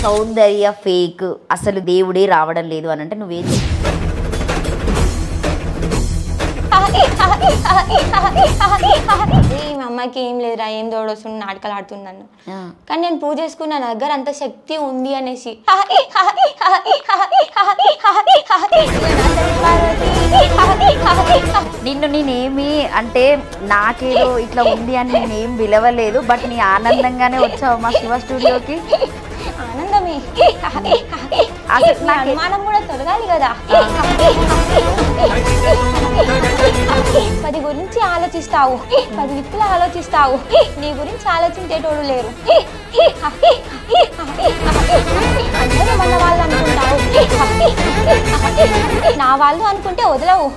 సౌందర్య fake, అసలు దేవుడే రావడం లేదు అని అంటే నువ్వేం మా అమ్మాయికి ఏం లేదురా, ఏం తోడొస్తుంది, నాటకాలు ఆడుతుంది నన్ను. కానీ నేను పూజ చేసుకున్న నా దగ్గర అంత శక్తి ఉంది అనేసి నిన్ను నేనేమి అంటే నాకేదో ఇట్లా ఉంది అని నేనేం పిలవలేదు, బట్ నీ ఆనందంగానే వచ్చావు మా శివ స్టూడియోకి. ఆనందమే, అనుమానం కూడా తొలగాలి కదా. 10 గురించి ఆలోచిస్తావు, 10 దిక్కులు ఆలోచిస్తావు, నీ గురించి ఆలోచించేటోడు లేరు. అందరూ మన వాళ్ళు అనుకుంటావు, నా వాళ్ళు అనుకుంటే వదలవు.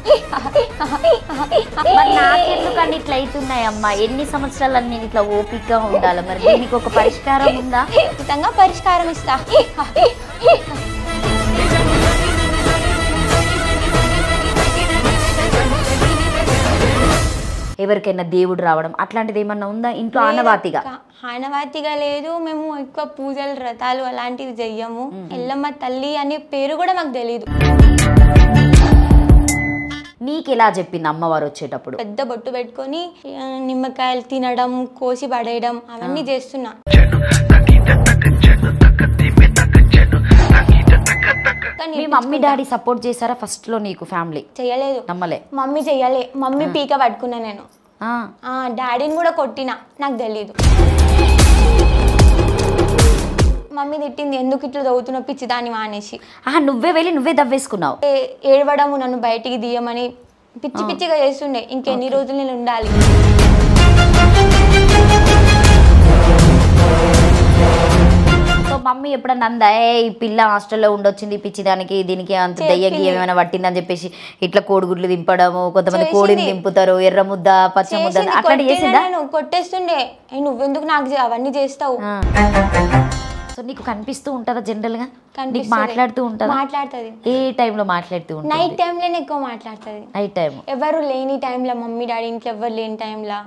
నాకెందుకని ఇట్లా అవుతున్నాయమ్మా? ఎన్ని సంవత్సరాలు నేను ఇట్లా ఓపికగా ఉండాలి? మరి దీనికి ఒక పరిష్కారం ఉందా? ఖచ్చితంగా పరిష్కారం ఇస్తా. ఎవరికైనా దేవుడు రావడం అట్లాంటిది ఏమన్నా ఉందా ఇంట్లో? ఆనవాతిగా ఆనవాతిగా లేదు. మేము ఎక్కువ పూజలు, వ్రతాలు అలాంటివి చెయ్యము. ఎల్లమ్మ తల్లి అనే పేరు కూడా మాకు తెలీదు. నీకు ఎలా చెప్పింది అమ్మవారు వచ్చేటప్పుడు? పెద్ద బొట్టు పెట్టుకొని నిమ్మకాయలు తినడం, కోసి పడేయడం అవన్నీ చేస్తున్నా. మీ మమ్మీ డాడీ సపోర్ట్ చేశారా ఫస్ట్ లో నీకు? ఫ్యామిలీ చెయ్యలేదు, నమ్మలే. మమ్మీ చెయ్యలే. మమ్మీ పీక పట్టుకున్నా నేను. డాడీని కూడా కొట్టినా, నాకు తెలీదు. మమ్మీ తిట్టింది, ఎందుకు ఇట్లా చదువుతున్నా పిచ్చిదాని అనేసి. నువ్వే వెళ్ళి నువ్వే దవ్వేసుకున్నావు? ఏడవడము, నన్ను బయటికి తీయమని పిచ్చి పిచ్చిగా చేస్తుండే. ఇంకెన్ని రోజులు నేను ఉండాలి? సో మమ్మీ ఎప్పుడన్నా అందా, ఈ పిల్ల హాస్టల్లో ఉండొచ్చింది పిచ్చిదానికి, దీనికి అంత దయ్యకి ఏమైనా పట్టిందని చెప్పేసి ఇట్లా కోడిగుడ్లు దింపడము, కొంతమంది కోడిని దింపుతారు, ఎర్ర ముద్ద, పచ్చ ముద్ద అట్లాంటి చేసిందా? కొట్టేస్తుండే. నువ్వెందుకు నాకు అవన్నీ చేస్తావు? సో నీకు కనిపిస్తూ ఉంటుందా జనరల్ గా? మాట్లాడుతూ ఉంటుందా? మాట్లాడుతుంది. ఏ టైంలో మాట్లాడుతూ ఉంటుంది? నైట్ టైంలోనే ఎక్కువ మాట్లాడుతుంది. నైట్ టైం ఎవరు లేని టైంలో, మమ్మీ డాడీ ఇంట్లో ఎవరు లేని టైంలో.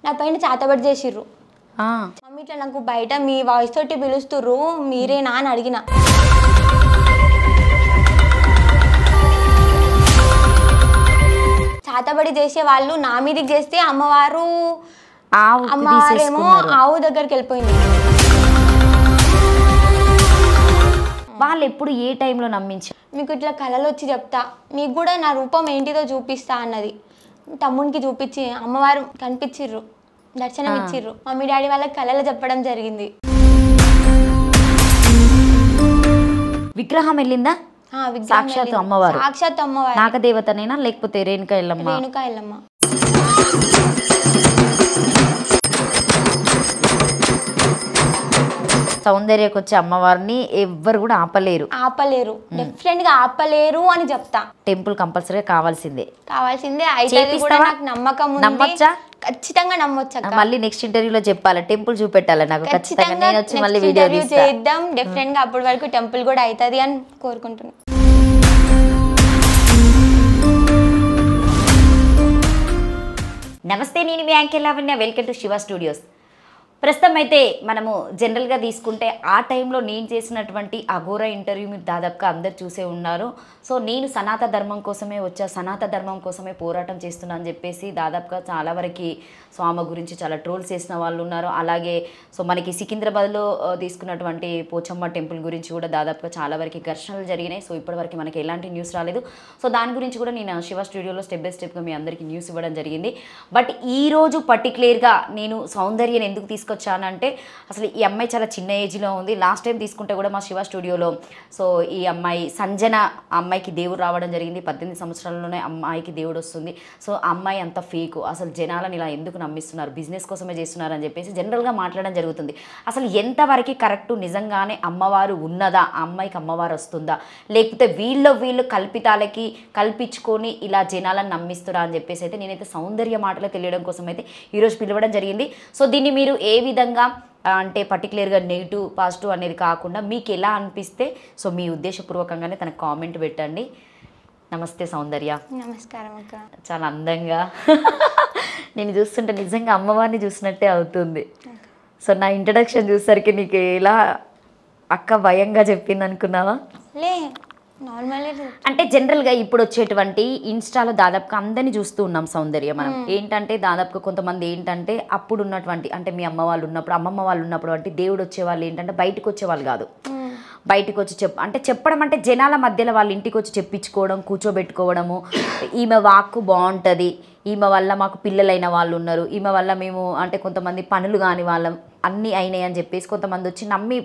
నా పైన చాతబడి చేసిర్రు. మమ్మీ ఇట్లా నాకు బయట మీ వాయిస్ తోటి పిలుస్తుర్రు, మీరేనా అని అడిగిన. చాతబడి చేసే వాళ్ళు నా మీదకి చేస్తే అమ్మవారేమో ఆవు దగ్గరికి వెళ్ళిపోయింది. వాళ్ళు ఎప్పుడు ఏ టైంలో నమ్మించారు? మీకు ఇట్లా కళలు వచ్చి చెప్తా, మీకు కూడా నా రూపం ఏంటిదో చూపిస్తా అన్నది. తమ్మునికి చూపించి అమ్మవారు కనిపించిర్రు, దర్శనం ఇచ్చిర్రు. మమ్మీ డాడీ వాళ్ళకి కళలు చెప్పడం జరిగింది. విగ్రహం వెళ్ళిందా? సాక్షాత్ అమ్మవారు? సాక్షాత్ అమ్మవారు. నాగదేవతనేనా లేకపోతే రేణుకా ఎల్లమ్మ? రేణుకా ఎల్లమ్మ. సౌందర్యకు వచ్చే అమ్మవారిని ఎవ్వరు కూడా ఆపలేరు. డెఫినెట్ గా ఆపలేరు అని చెప్తా. టెంపుల్ కంపల్సరీగా కావాల్సిందే. అయితే కూడా నాకు నమ్మకం ఉంది. నమ్మొచ్చా? ఖచ్చితంగా నమ్మొచ్చా. మళ్ళీ నెక్స్ట్ ఇంటర్వ్యూలో చెప్పాలి, టెంపుల్ చూపెట్టాలి నాకు ఖచ్చితంగా. నేను వచ్చి మళ్ళీ వీడియో చేద్దాం. డెఫినెట్ గా అప్పటి వరకు టెంపుల్ కూడా అవుతుంది అని కోరుకుంటున్నా. నమస్తే, నేను మీ anchor Lavanya. Welcome to Shiva studios. ప్రస్తుతం అయితే మనము జనరల్గా తీసుకుంటే ఆ టైంలో నేను చేసినటువంటి అఘోర ఇంటర్వ్యూ మీరు దాదాపుగా అందరు చూసే ఉన్నారు. సో నేను సనాతన ధర్మం కోసమే వచ్చా, సనాతన ధర్మం కోసమే పోరాటం చేస్తున్నా అని చెప్పేసి దాదాపుగా చాలా వరకు స్వామి గురించి చాలా ట్రోల్స్ చేసిన వాళ్ళు ఉన్నారు. అలాగే సో మనకి సికింద్రాబాద్లో తీసుకున్నటువంటి పోచమ్మ టెంపుల్ గురించి కూడా దాదాపుగా చాలా వరకు ఘర్షణలు జరిగినాయి. సో ఇప్పటివరకు మనకి ఎలాంటి న్యూస్ రాలేదు. సో దాని గురించి కూడా నేను శివ స్టూడియోలో స్టెప్ బై స్టెప్గా మీ అందరికీ న్యూస్ ఇవ్వడం జరిగింది. బట్ ఈరోజు పర్టికులర్గా నేను సౌందర్యని ఎందుకు తీసుకొచ్చానంటే, అసలు ఈ అమ్మాయి చాలా చిన్న ఏజ్లో ఉంది. లాస్ట్ టైం తీసుకుంటే కూడా మా శివ స్టూడియోలో సో ఈ అమ్మాయి సంజన, అమ్మాయికి దేవుడు రావడం జరిగింది. 18 సంవత్సరాల్లోనే అమ్మాయికి దేవుడు వస్తుంది. సో అమ్మాయి అంత ఫేకు, అసలు జనాలను ఇలా ఎందుకు నమ్మిస్తున్నారు, బిజినెస్ కోసమే చేస్తున్నారు అని చెప్పేసి జనరల్గా మాట్లాడడం జరుగుతుంది. అసలు ఎంతవరకు కరెక్టు, నిజంగానే అమ్మవారు ఉన్నదా, ఆ అమ్మాయికి అమ్మవారు వస్తుందా, లేకపోతే వీళ్ళు కల్పితాలకి కల్పించుకొని ఇలా జనాలను నమ్మిస్తురా అని చెప్పేసి అయితే నేనైతే సౌందర్య మాటలు తెలియడం కోసం అయితే ఈరోజు పిలవడం జరిగింది. సో దీన్ని మీరు ఏ విధంగా అంటే పర్టికులర్గా నెగిటివ్ పాజిటివ్ అనేది కాకుండా మీకు ఎలా అనిపిస్తే సో మీ ఉద్దేశపూర్వకంగానే తనకు కామెంట్ పెట్టండి. నమస్తే సౌందర్య. నమస్కారం అక్క. చాలా అందంగా నేను చూస్తుంటే నిజంగా అమ్మవారిని చూసినట్టే అవుతుంది. సో నా ఇంట్రడక్షన్ చూసేసరికి నీకు ఎలా అక్క భయంగా చెప్పింది అనుకున్నావా? లే నార్మల్. అంటే జనరల్గా ఇప్పుడు వచ్చేటువంటి ఇన్స్టాలో దాదాపుగా అందరినీ చూస్తూ ఉన్నాం సౌందర్య మనం. ఏంటంటే దాదాపుగా కొంతమంది ఏంటంటే అప్పుడు ఉన్నటువంటి అంటే మీ అమ్మ వాళ్ళు ఉన్నప్పుడు అమ్మమ్మ వాళ్ళు ఉన్నప్పుడు అంటే దేవుడు వచ్చేవాళ్ళు ఏంటంటే బయటకు వచ్చేవాళ్ళు కాదు. బయటకు వచ్చి చెప్పడం అంటే జనాల మధ్యలో వాళ్ళ ఇంటికి వచ్చి చెప్పించుకోవడం, కూర్చోబెట్టుకోవడము, ఈమె వాక్కు బాగుంటుంది, ఈమె వల్ల మాకు పిల్లలైన వాళ్ళు ఉన్నారు, ఈమె వల్ల మేము అంటే కొంతమంది పనులు కాని వాళ్ళం అన్నీ అయినాయి అని చెప్పేసి కొంతమంది వచ్చి నమ్మి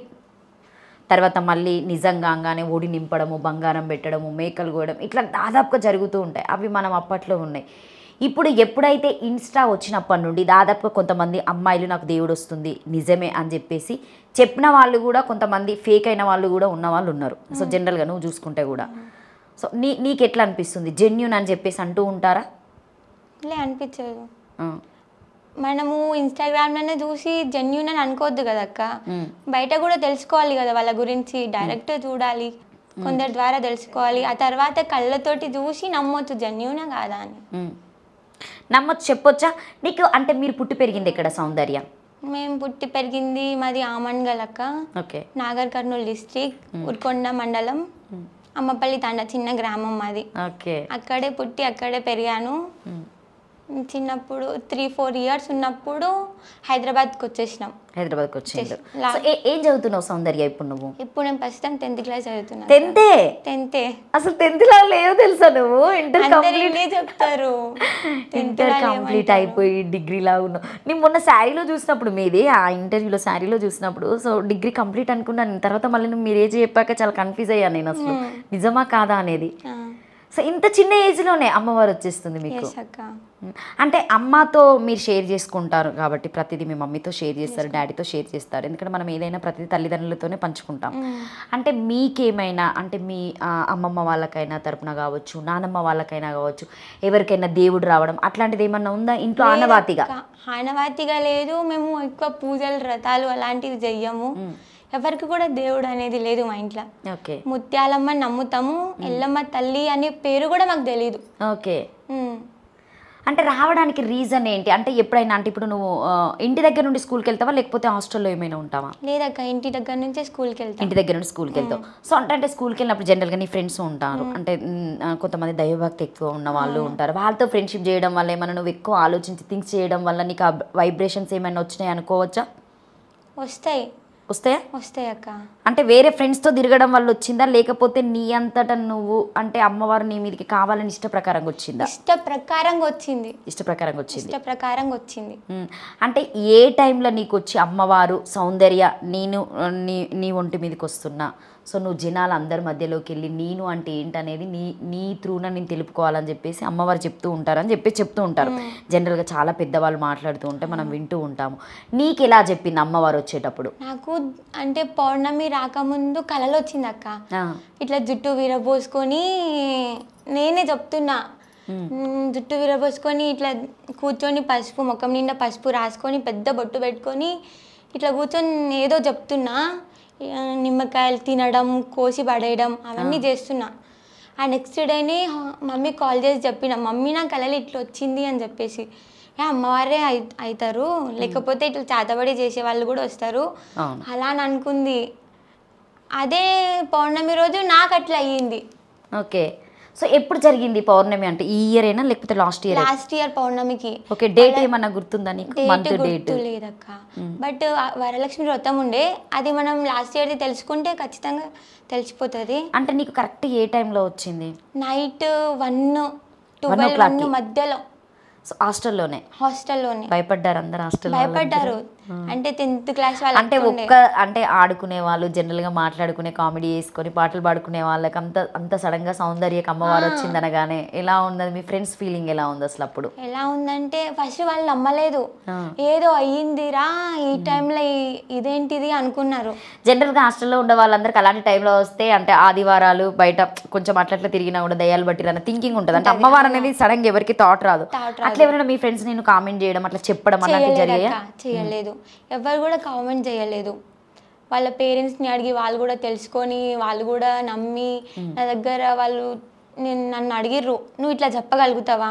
తర్వాత మళ్ళీ నిజంగానే ఒడి నింపడము, బంగారం పెట్టడము, మేకలు కోయడం ఇట్లా దాదాపుగా జరుగుతూ ఉంటాయి. అవి మనం అప్పట్లో ఉన్నాయి. ఇప్పుడు ఎప్పుడైతే ఇన్స్టా వచ్చినప్పటి నుండి దాదాపుగా కొంతమంది అమ్మాయిలు నాకు దేవుడు వస్తుంది నిజమే అని చెప్పేసి చెప్పిన వాళ్ళు కూడా కొంతమంది ఫేక్ అయిన వాళ్ళు కూడా ఉన్న వాళ్ళు ఉన్నారు. సో జనరల్గా నువ్వు చూసుకుంటే కూడా సో నీకు ఎట్లా అనిపిస్తుంది? జెన్యూన్ అని చెప్పేసి అంటూ ఉంటారా? లే అనిపించదు. మనము ఇన్స్టాగ్రామ్లోనే చూసి జెన్యూన్ అని అనుకోవద్దు కదా అక్క. బయట కూడా తెలుసుకోవాలి కదా వాళ్ళ గురించి. డైరెక్ట్ చూడాలి, కొందరి ద్వారా తెలుసుకోవాలి. ఆ తర్వాత కళ్ళతోటి చూసి నమ్మొచ్చు జెన్యూనా కాదా అని. నమ్మొచ్చు, చెప్పొచ్చా? నీకు అంటే మీరు పుట్టి పెరిగింది ఎక్కడ సౌందర్య? మేము పుట్టి పెరిగింది మాది ఆమన్గల్ అక్క. ఓకే. నాగర్ కర్నూలు డిస్ట్రిక్ట్, ఉర్కొండ మండలం, అమ్మపల్లి తండ, చిన్న గ్రామం మాది. ఓకే. అక్కడే పుట్టి అక్కడే పెరిగాను. చిన్నప్పుడు 3-4 years ఉన్నప్పుడు హైదరాబాద్కి వచ్చేసినాం. హైదరాబాద్కి వచ్చింది. ఏం చదువుతున్నావు సౌందర్య ఇప్పుడు నువ్వు? ఇప్పుడు నేను ప్రస్తుతం 10th class చదువుతున్నా. 10th? అసలు 10th లా లేవు తెలుసా నువ్వు? ఇంటర్ కంప్లీట్ చెప్తారు. ఇంటర్ కంప్లీట్ అయిపోయి డిగ్రీలా ఉన్నావు. నేను మొన్న శారీలో చూసినప్పుడు మీది ఆ ఇంటర్వ్యూలో శారీలో చూసినప్పుడు సో డిగ్రీ కంప్లీట్ అనుకున్నాను. తర్వాత మళ్ళీ నువ్వు మీరు ఏజ్ చెప్పాక చాలా కన్ఫ్యూజ్ అయ్యాను నేను అసలు నిజమా కాదా అనేది. సో ఇంత చిన్న ఏజ్లోనే అమ్మవారు వచ్చేస్తుంది మీకు. అంటే అమ్మతో మీరు షేర్ చేసుకుంటారు కాబట్టి ప్రతిదీ మీ మమ్మీతో షేర్ చేస్తారు, డాడీతో షేర్ చేస్తారు. ఎందుకంటే మనం ఏదైనా ప్రతిదీ తల్లిదండ్రులతోనే పంచుకుంటాం. అంటే మీకేమైనా అంటే మీ అమ్మమ్మ వాళ్ళకైనా తరపున కావచ్చు, నానమ్మ వాళ్ళకైనా కావచ్చు, ఎవరికైనా దేవుడు రావడం అట్లాంటిది ఏమన్నా ఉందా ఇంట్లో? ఆనవాతిగా లేదు. మేము ఎక్కువ పూజలు, వ్రతాలు అలాంటివి చెయ్యము. ఎవరికి కూడా దేవుడు అనేది లేదు మా ఇంట్లో. ఓకే. ముత్యాలమ్మ నమ్ముతాము, ఎల్లమ్మ తల్లి అనే పేరు కూడా మాకు తెలీదు. ఓకే. అంటే రావడానికి రీజన్ ఏంటి? అంటే ఎప్పుడైనా అంటే ఇప్పుడు నువ్వు ఇంటి దగ్గర నుండి స్కూల్కి వెళ్తావా లేకపోతే హాస్టల్లో ఏమైనా ఉంటావా? లేదక్క, ఇంటి దగ్గర నుంచే స్కూల్కి వెళ్తాను. ఇంటి దగ్గర నుండి స్కూల్కి వెళ్తావు. సో అంటే స్కూల్కి వెళ్ళినప్పుడు జనరల్గా నీ ఫ్రెండ్స్ ఉంటారు, అంటే కొంతమంది దైవభక్తి ఎక్కువ ఉన్న వాళ్ళు ఉంటారు. వాళ్ళతో ఫ్రెండ్షిప్ చేయడం వల్ల ఏమైనా నువ్వు ఎక్కువ ఆలోచించి థింక్స్ చేయడం వల్ల నీకు ఆ వైబ్రేషన్స్ ఏమైనా వచ్చినాయి అనుకోవచ్చా? వస్తాయి అక్క. అంటే వేరే ఫ్రెండ్స్తో తిరగడం వల్ల వచ్చిందా లేకపోతే నీ అంతటా నువ్వు అంటే అమ్మవారు నీ మీదకి కావాలని ఇష్ట ప్రకారంగా వచ్చిందా? ఇష్టప్రకారంగా వచ్చింది. అంటే ఏ టైంలో నీకు వచ్చి అమ్మవారు సౌందర్య నేను నీ ఒంటి మీదకి వస్తున్నా, సో నువ్వు జనాలు అందరి మధ్యలోకి వెళ్ళి నేను అంటే ఏంటనేది నీ త్రూన నేను తెలుపుకోవాలని చెప్పేసి అమ్మవారు చెప్తూ ఉంటారు. జనరల్గా చాలా పెద్దవాళ్ళు మాట్లాడుతూ ఉంటే మనం వింటూ ఉంటాము. నీకు ఎలా చెప్పింది అమ్మవారు వచ్చేటప్పుడు? నాకు అంటే పౌర్ణమి రాకముందు కళలు వచ్చింది అక్క. ఇట్లా జుట్టు విరబోసుకొని నేనే చెప్తున్నా, జుట్టు విరబోసుకొని ఇట్లా కూర్చొని పసుపు ముఖం నిండా పసుపు రాసుకొని పెద్ద బొట్టు పెట్టుకొని ఇట్లా కూర్చొని ఏదో చెప్తున్నా. నిమ్మకాయలు తినడం, కోసి పడేయడం అవన్నీ చేస్తున్నా. ఆ నెక్స్ట్ డేనే మమ్మీ కాల్ చేసి చెప్పిన, మమ్మీ నా కళలు ఇట్లా వచ్చింది అని చెప్పేసి. అమ్మవారే అవుతారు, లేకపోతే ఇట్లా చేతబడి చేసే వాళ్ళు కూడా వస్తారు అలా అని అనుకుంది. అదే పౌర్ణమి రోజు నాకు అట్లా అయ్యింది. ఓకే. సో ఎప్పుడు జరిగింది పౌర్ణమి? అంటే ఈ ఇయర్ అయినా లేకపోతే లాస్ట్ ఇయర్ పౌర్ణమికి. ఓకే. డేట్ ఏమన్నా గుర్తుందా నీకు? గుర్తు లేదక్క. బట్ వరలక్ష్మి వ్రతం ఉండే, అది మనం లాస్ట్ ఇయర్ది తెలుసుకుంటే ఖచ్చితంగా తెలిసిపోతుంది. అంటే నీకు కరెక్ట్ ఏ టైంలో వచ్చింది? నైట్ 1-12 మధ్యలో. హాస్టల్లోనే భయపడ్డారు అందరు? భయపడ్డారు. అంటే 10th class వాళ్ళు అంటే ఆడుకునే వాళ్ళు జనరల్ గా మాట్లాడుకునే కామెడీ చేసుకొని పాటలు పాడుకునే వాళ్ళకి అంత సడన్ గా సౌందర్యకి అమ్మవారు వచ్చింది అనగానే ఎలా ఉన్నది? మీ ఫ్రెండ్స్ ఫీలింగ్ ఎలా ఉంది అసలు అప్పుడు? ఎలా ఉందంటే ఫస్ట్ వాళ్ళు నమ్మలేదు, ఏదో అయ్యిందిరా ఈ టైంలో ఇదేంటిది అనుకున్నారు. జనరల్ గా హాస్టల్లో ఉండే వాళ్ళందరికి అలాంటి టైంలో వస్తే అంటే ఆదివారాలు బయట కొంచెం అట్లా తిరిగినా కూడా దయ్యాలు బట్టిరన్న థింకింగ్ ఉంటుంది. అంటే అమ్మవారు అనేది సడన్ గా ఎవరికి థాట్ రాదు. అట్లా ఎవరైనా మీ ఫ్రెండ్స్ నేను కామెంట్ చేయడం అట్లా చెప్పడం అలాంటి చేయలేదు. ఎవరు కూడా కామెంట్ చేయలేదు. వాళ్ళ పేరెంట్స్ని అడిగి వాళ్ళు కూడా తెలుసుకొని వాళ్ళు కూడా నమ్మి నా దగ్గర వాళ్ళు నన్ను అడిగిర్రు నువ్వు ఇట్లా చెప్పగలుగుతావా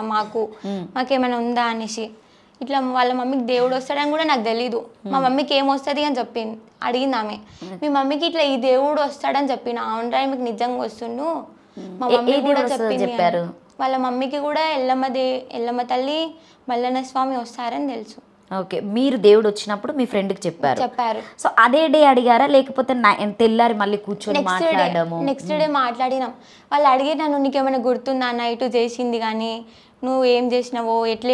మాకేమైనా ఉందా అనేసి. ఇట్లా వాళ్ళ మమ్మీకి దేవుడు వస్తాడని కూడా నాకు తెలీదు. మా మమ్మీకి ఏమొస్తుంది అని చెప్పింది, అడిగింది ఆమె. మీ మమ్మీకి ఇట్లా ఈ దేవుడు వస్తాడని చెప్పిన, అవునరా మీకు నిజంగా వస్తుండు, మా మమ్మీ కూడా చెప్పింది. వాళ్ళ మమ్మీకి కూడా ఎల్లమ్మ తల్లి మల్లన్న స్వామి వస్తారని తెలుసు. ఓకే, మీరు దేవుడు వచ్చినప్పుడు మీ ఫ్రెండ్కి చెప్పారు. సో అదే డే అడిగారా లేకపోతే తెల్లారి మళ్ళీ కూర్చొని మాట్లాడము? నెక్స్ట్ డే మాట్లాడినాం. వాళ్ళు అడిగినాను నీకేమైనా గుర్తుందా నైట్ చేసింది కానీ నువ్వు ఏం చేసినావో, ఎట్లా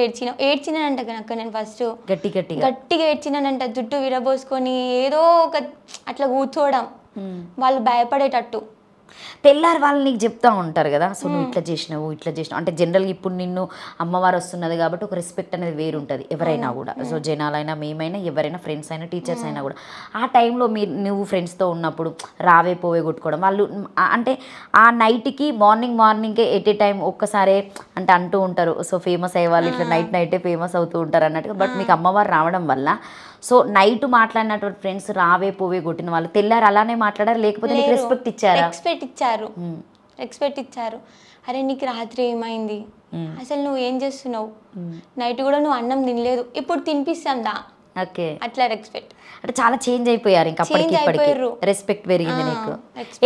ఏడ్చినానంట కనుక. నేను ఫస్ట్ గట్టిగా ఏడ్చినానంట, జుట్టు విరబోసుకొని ఏదో ఒక అట్లా కూర్చోవడం, వాళ్ళు భయపడేటట్టు. తెల్లారి వాళ్ళు నీకు చెప్తా ఉంటారు కదా, సో నువ్వు ఇట్లా చేసినావు అంటే జనరల్గా ఇప్పుడు నిన్ను అమ్మవారు వస్తున్నది కాబట్టి ఒక రెస్పెక్ట్ అనేది వేరు ఉంటుంది ఎవరైనా కూడా. సో జనాలైనా మేమైనా ఎవరైనా ఫ్రెండ్స్ అయినా టీచర్స్ అయినా కూడా ఆ టైంలో నువ్వు ఫ్రెండ్స్తో ఉన్నప్పుడు రావే పోవే కొట్టుకోవడం వాళ్ళు అంటే ఆ నైట్కి మార్నింగ్కే ఎట్ ఏ టైం ఒక్కసారే అంటే అంటూ ఉంటారు. సో ఫేమస్ అయ్యే వాళ్ళు ఇట్లా నైటే ఫేమస్ అవుతూ ఉంటారు అన్నట్టుగా. బట్ మీకు అమ్మవారు రావడం వల్ల సో నైట్ మాట్లాడినటువంటి ఫ్రెండ్స్ రావే పోవే కొట్టిన వాళ్ళు తెల్లారు అలానే మాట్లాడారు లేకపోతే నీకు రెస్పెక్ట్ ఇచ్చారు. అరే నీకు రాత్రి ఏమైంది, అసలు నువ్వు ఏం చేస్తున్నావు, నైట్ కూడా నువ్వు అన్నం తినలేదు, ఇప్పుడు తినిపిస్తాందా. ఓకే, అట్లా రెస్పెక్ట్ అంటే చాలా చేంజ్ అయిపోయారు. ఇంకా అప్పటికి రెస్పెక్ట్ పెరిగింది నీకు.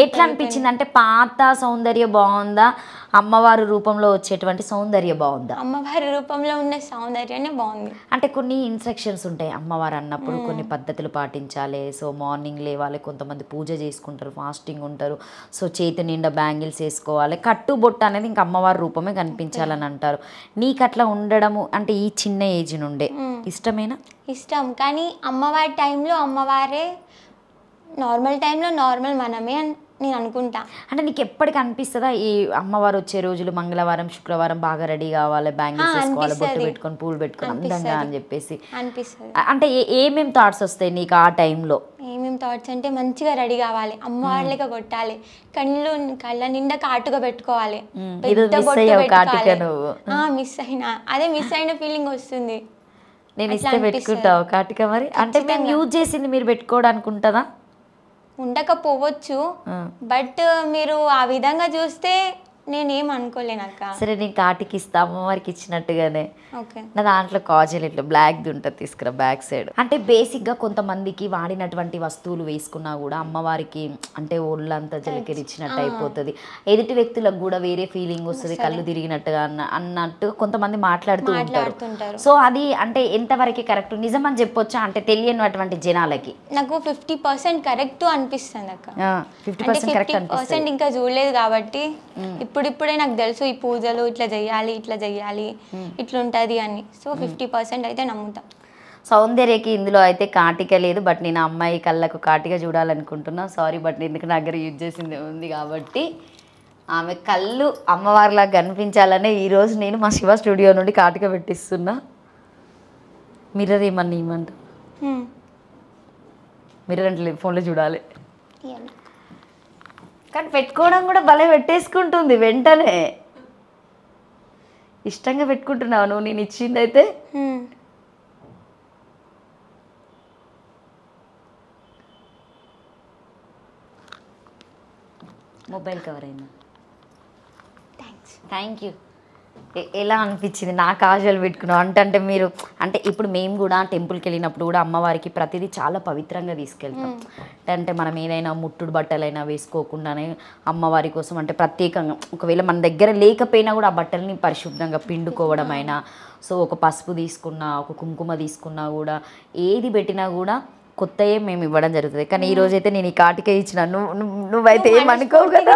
ఎట్లా అనిపించింది అంటే పాత సౌందర్య బాగుందా, అమ్మవారి రూపంలో వచ్చేటువంటి సౌందర్య బాగుందా? అమ్మవారి రూపంలో ఉన్న సౌందర్యాన్ని బాగుంది. అంటే కొన్ని ఇన్స్ట్రక్షన్స్ ఉంటాయి అమ్మవారు అన్నప్పుడు, కొన్ని పద్ధతులు పాటించాలి. సో మార్నింగ్ లేవాలి, కొంతమంది పూజ చేసుకుంటారు, ఫాస్టింగ్ ఉంటారు, సో చేతి నిండా బ్యాంగిల్స్ వేసుకోవాలి, కట్టుబొట్టు అనేది ఇంకా అమ్మవారి రూపమే కనిపించాలని అంటారు. నీకు అట్లా ఉండడము అంటే ఈ చిన్న ఏజ్ నుండే ఇష్టమేనా? ఇష్టం, కానీ అమ్మవారి టైంలో అమ్మవారే, నార్మల్ టైంలో నార్మల్ మనమే అని నేను అనుకుంటా. అంటే నీకు ఎప్పటికీ అనిపిస్తుందా ఈ అమ్మవారు వచ్చే రోజులు మంగళవారం శుక్రవారం బాగా రెడీ కావాలి, బ్యాంగిల్స్ వేసుకోవాలి, బొట్టు పెట్టుకొని పూలు పెట్టుకొని అందంగా అని చెప్పేసి అనిపిస్తుంది? అంటే ఏమేమి థాట్స్ వస్తాయి నీకు ఆ టైంలో? ఏమేమి థాట్స్ అంటే మంచిగా రెడీ కావాలి, అమ్మవారిగా కొట్టాలి, కళ్ళ నిండా కాటుగా పెట్టుకోవాలి, మిస్ అయిన ఫీలింగ్ వస్తుంది. నేను ఇస్తే పెట్టుకుంటావు కాటిక మరి? అంటే మేము యూజ్ చేసింది మీరు పెట్టుకోవడానికి ఉంటుందా? ఉండకపోవచ్చు, బట్ మీరు ఆ విధంగా చూస్తే నేనేం అనుకోలేనక్క. సరే నేను కాటికి ఇస్తా అమ్మవారికి ఇచ్చినట్టుగానే. ఓకే, నా దాంట్లో కాజల్ ఇట్లా బ్లాక్ది ఉంటుంది, తీసుకురా బ్యాక్ సైడ్. అంటే బేసిక్గా కొంతమందికి వాడినటువంటి వస్తువులు వేసుకున్నా కూడా అమ్మవారికి అంటే ఒళ్ళంతా జలకరిచ్చినట్టు అయిపోతుంది, ఎదుటి వ్యక్తులకు కూడా వేరే ఫీలింగ్ వస్తుంది, కళ్ళు తిరిగినట్టుగా అన్నట్టు కొంతమంది మాట్లాడుతూ ఉంటారు. సో అది అంటే ఎంతవరకు కరెక్ట్, నిజం అని చెప్పొచ్చా అంటే తెలియనటువంటి జనాలకి? నాకు 50% కరెక్ట్ అనిపిస్తుంది అక్క. 50% కరెక్ట్ అనిపిస్తుంది, ఇంకా చూడలేదు కాబట్టి ఇప్పుడిప్పుడే నాకు తెలుసు ఈ పూజలు ఇట్లా చెయ్యాలి ఇట్లా ఉంటుంది అని. సో 50% అయితే నమ్ముతా. సౌందర్యకి ఇందులో అయితే కాటిక లేదు, బట్ నేను అమ్మాయి కళ్ళకు కాటిక చూడాలనుకుంటున్నా. సారీ, బట్ ఎందుకు నా దగ్గర యూజ్ చేసింది ఉంది కాబట్టి ఆమె కళ్ళు అమ్మవారిలాగా కనిపించాలనే ఈరోజు నేను మా శివ స్టూడియో నుండి కాటిక పెట్టిస్తున్నా. మిర్రర్ ఇవ్వమంట, మిర్రర్ అంటే ఫోన్లో చూడాలి, కానీ పెట్టుకోవడం కూడా భలే పెట్టేసుకుంటుంది వెంటనే. ఇష్టంగా పెట్టుకుంటున్నావు నువ్వు నేను ఇచ్చింది అయితే. మొబైల్ కవర్ అయిందా? Thank you. ఎలా అనిపించింది నా కాజల్ పెట్టుకున్నావు అంటే మీరు అంటే ఇప్పుడు మేము కూడా టెంపుల్కి వెళ్ళినప్పుడు కూడా అమ్మవారికి ప్రతిదీ చాలా పవిత్రంగా తీసుకెళ్తాం. అంటే మనం ఏదైనా ముట్టుడు బట్టలైనా వేసుకోకుండానే అమ్మవారి కోసం అంటే ప్రత్యేకంగా ఒకవేళ మన దగ్గర లేకపోయినా కూడా ఆ బట్టల్ని పరిశుభ్రంగా పిండుకోవడం అయినా, సో ఒక పసుపు తీసుకున్నా ఒక కుంకుమ తీసుకున్నా కూడా ఏది పెట్టినా కూడా కొత్తయే మేము ఇవ్వడం జరుగుతుంది. కానీ ఈ రోజు అయితే నేను ఈ కాటికే ఇచ్చిన, నువ్వైతే ఏమనుకోవు కదా?